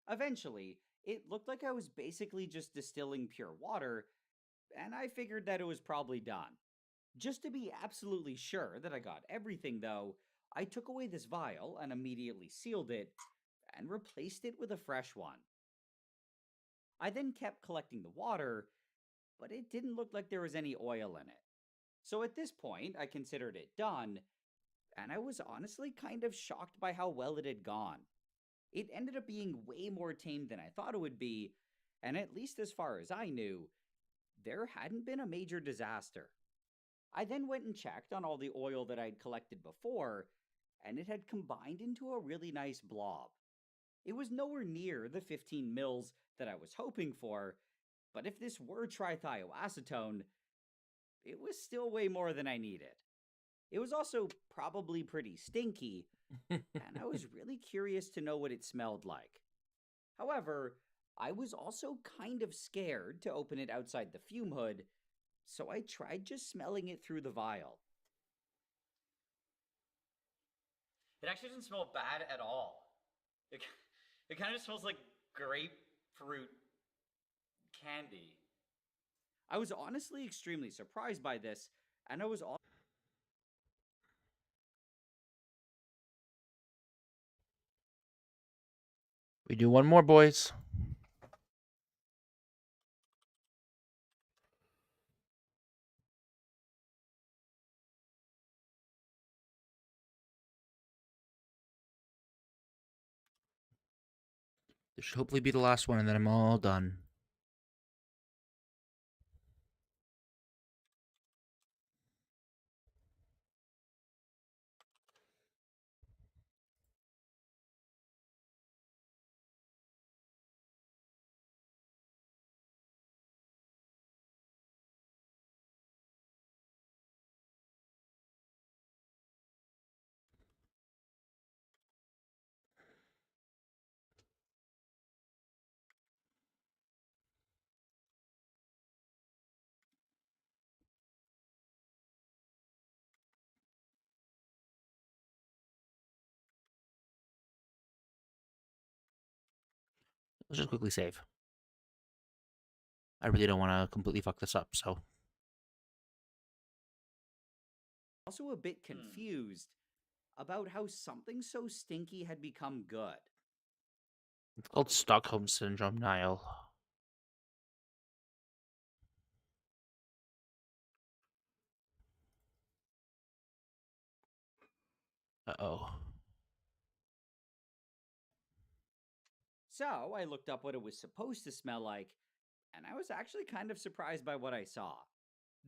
Eventually, it looked like I was basically just distilling pure water, and I figured that it was probably done. Just to be absolutely sure that I got everything, though, I took away this vial and immediately sealed it and replaced it with a fresh one. I then kept collecting the water, but it didn't look like there was any oil in it. So at this point, I considered it done, and I was honestly kind of shocked by how well it had gone. It ended up being way more tame than I thought it would be, and at least as far as I knew, there hadn't been a major disaster. I then went and checked on all the oil that I'd collected before, and it had combined into a really nice blob. It was nowhere near the 15 mils that I was hoping for, but if this were trithioacetone, it was still way more than I needed. It was also probably pretty stinky, and I was really curious to know what it smelled like. However, I was also kind of scared to open it outside the fume hood, so I tried just smelling it through the vial. It actually doesn't smell bad at all. It kind of smells like grapefruit candy. I was honestly extremely surprised by this, and I was We do one more, boys. This should hopefully be the last one, and then I'm all done. Let's just quickly save. I really don't want to completely fuck this up, so. also a bit confused about how something so stinky had become good. It's called Stockholm Syndrome, Niall. Uh-oh. So I looked up what it was supposed to smell like, and I was actually kind of surprised by what I saw.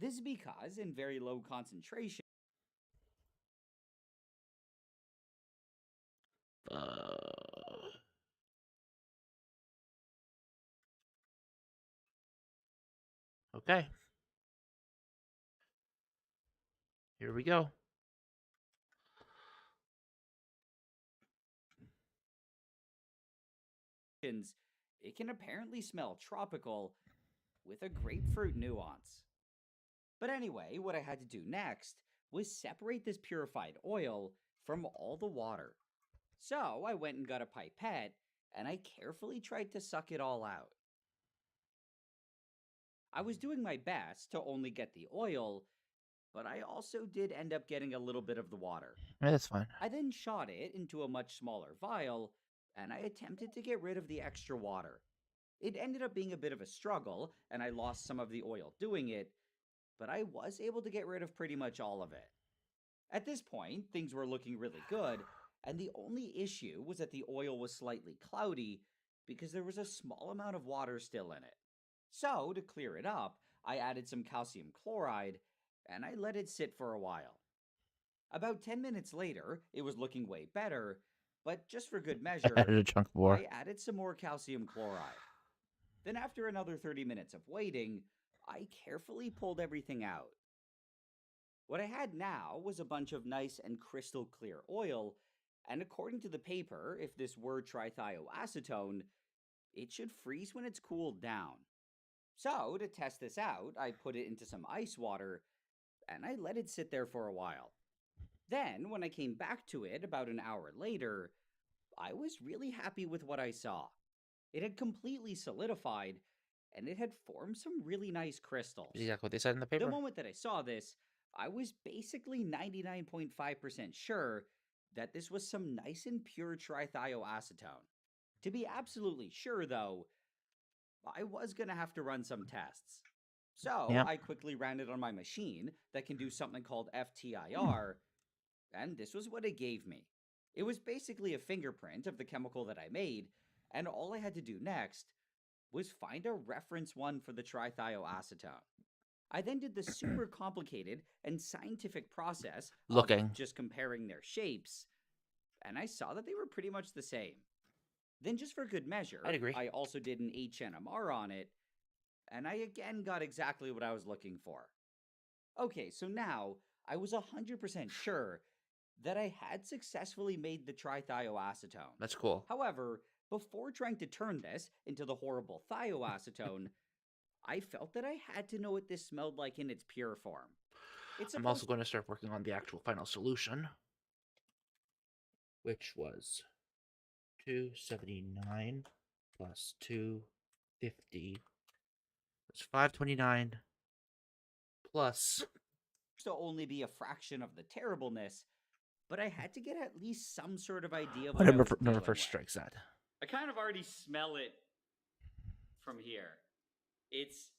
This is because, in very low concentration, Okay. Here we go. it can apparently smell tropical with a grapefruit nuance. But anyway, what I had to do next was separate this purified oil from all the water. So I went and got a pipette, and I carefully tried to suck it all out. I was doing my best to only get the oil, but I also did end up getting a little bit of the water. Yeah, that's fine. I then shot it into a much smaller vial, and I attempted to get rid of the extra water. It ended up being a bit of a struggle, and I lost some of the oil doing it, but I was able to get rid of pretty much all of it. At this point, things were looking really good, and the only issue was that the oil was slightly cloudy because there was a small amount of water still in it. So, to clear it up, I added some calcium chloride, and I let it sit for a while. About 10 minutes later, it was looking way better, but just for good measure, I added a chunk more. I added some more calcium chloride. Then after another 30 minutes of waiting, I carefully pulled everything out. What I had now was a bunch of nice and crystal clear oil, and according to the paper, if this were trithioacetone, it should freeze when it's cooled down. So, to test this out, I put it into some ice water, and I let it sit there for a while. Then, when I came back to it about an hour later, I was really happy with what I saw. It had completely solidified, and it had formed some really nice crystals. Exactly what they said in the paper. The moment that I saw this, I was basically 99.5% sure that this was some nice and pure trithioacetone. To be absolutely sure, though, I was going to have to run some tests. So Yep. I quickly ran it on my machine that can do something called FTIR, and this was what it gave me. It was basically a fingerprint of the chemical that I made, and all I had to do next was find a reference one for the trithioacetone. I then did the super complicated and scientific process Looking. of just comparing their shapes, and I saw that they were pretty much the same. Then just for good measure, I'd agree. I also did an HNMR on it, and I again got exactly what I was looking for. Okay, so now I was 100% sure that I had successfully made the trithioacetone. That's cool. However, before trying to turn this into the horrible thioacetone, I felt that I had to know what this smelled like in its pure form. I'm also going to start working on the actual final solution, which was 279 plus 250. That's 529 plus. to only be a fraction of the terribleness, but I had to get at least some sort of idea of what I was Number dealing first with. strikes that. I kind of already smell it from here. It's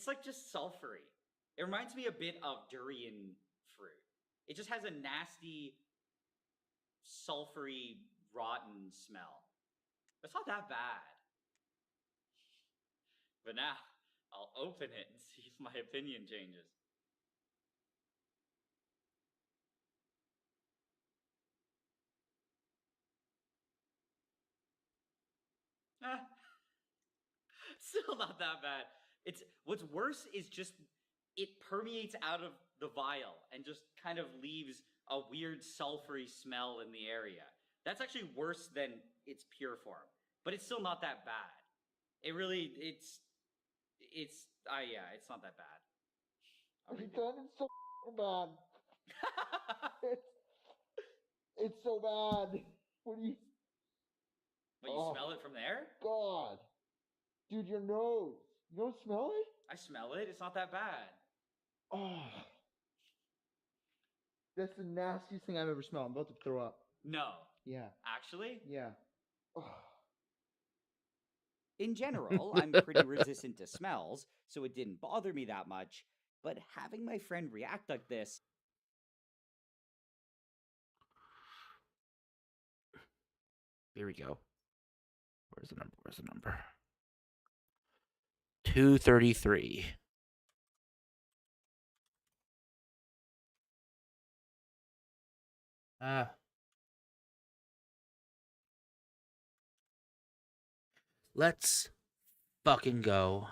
like just sulfury. It reminds me a bit of durian fruit. It just has a nasty, sulfury, rotten smell. It's not that bad. But now, I'll open it and see if my opinion changes. Still not that bad. It's what's worse is just it permeates out of the vial and just kind of leaves a weird sulfury smell in the area. That's actually worse than its pure form, but it's still not that bad. It's yeah, it's not that bad. It's so bad. It's so bad. What do you? But you smell it from there? God, dude, your nose. You don't smell it? I smell it. It's not that bad. Oh, that's the nastiest thing I've ever smelled. I'm about to throw up. No. Yeah. Actually? Yeah. Oh. In general, I'm pretty resistant to smells, so it didn't bother me that much, but having my friend react like this... Here we go. Where's the number? 233. Let's fucking go.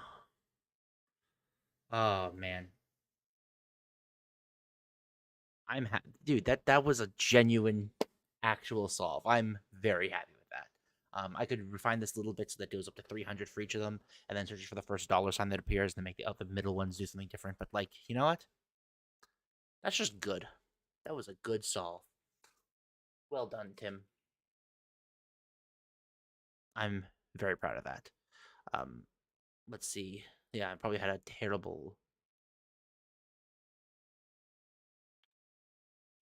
Oh man. I'm happy, dude. That was a genuine, actual solve. I'm very happy with that. I could refine this a little bit so that it goes up to 300 for each of them, and then search for the first dollar sign that appears, and then make the middle ones do something different. But like, you know what? That's just good. That was a good solve. Well done, Tim. I'm very proud of that. Let's see. Yeah, I probably had a terrible.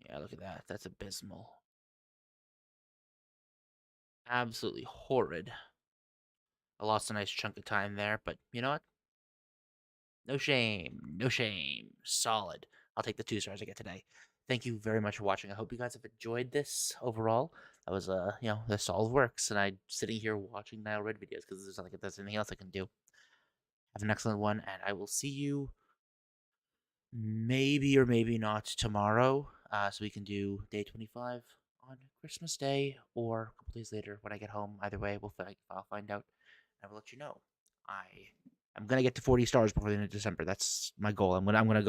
Yeah, look at that. That's abysmal. Absolutely horrid. I lost a nice chunk of time there, but you know what? No shame. No shame. Solid. I'll take the 2 stars I get today. Thank you very much for watching. I hope you guys have enjoyed this overall. That was, the solve works, and I'm sitting here watching Nile Red videos because there's not like there's anything else I can do. Have an excellent one, and I will see you maybe or maybe not tomorrow, so we can do day 25 on Christmas Day or a couple days later when I get home. Either way, I'll find out. I will let you know. I'm gonna get to 40 stars before the end of December. That's my goal. I'm gonna go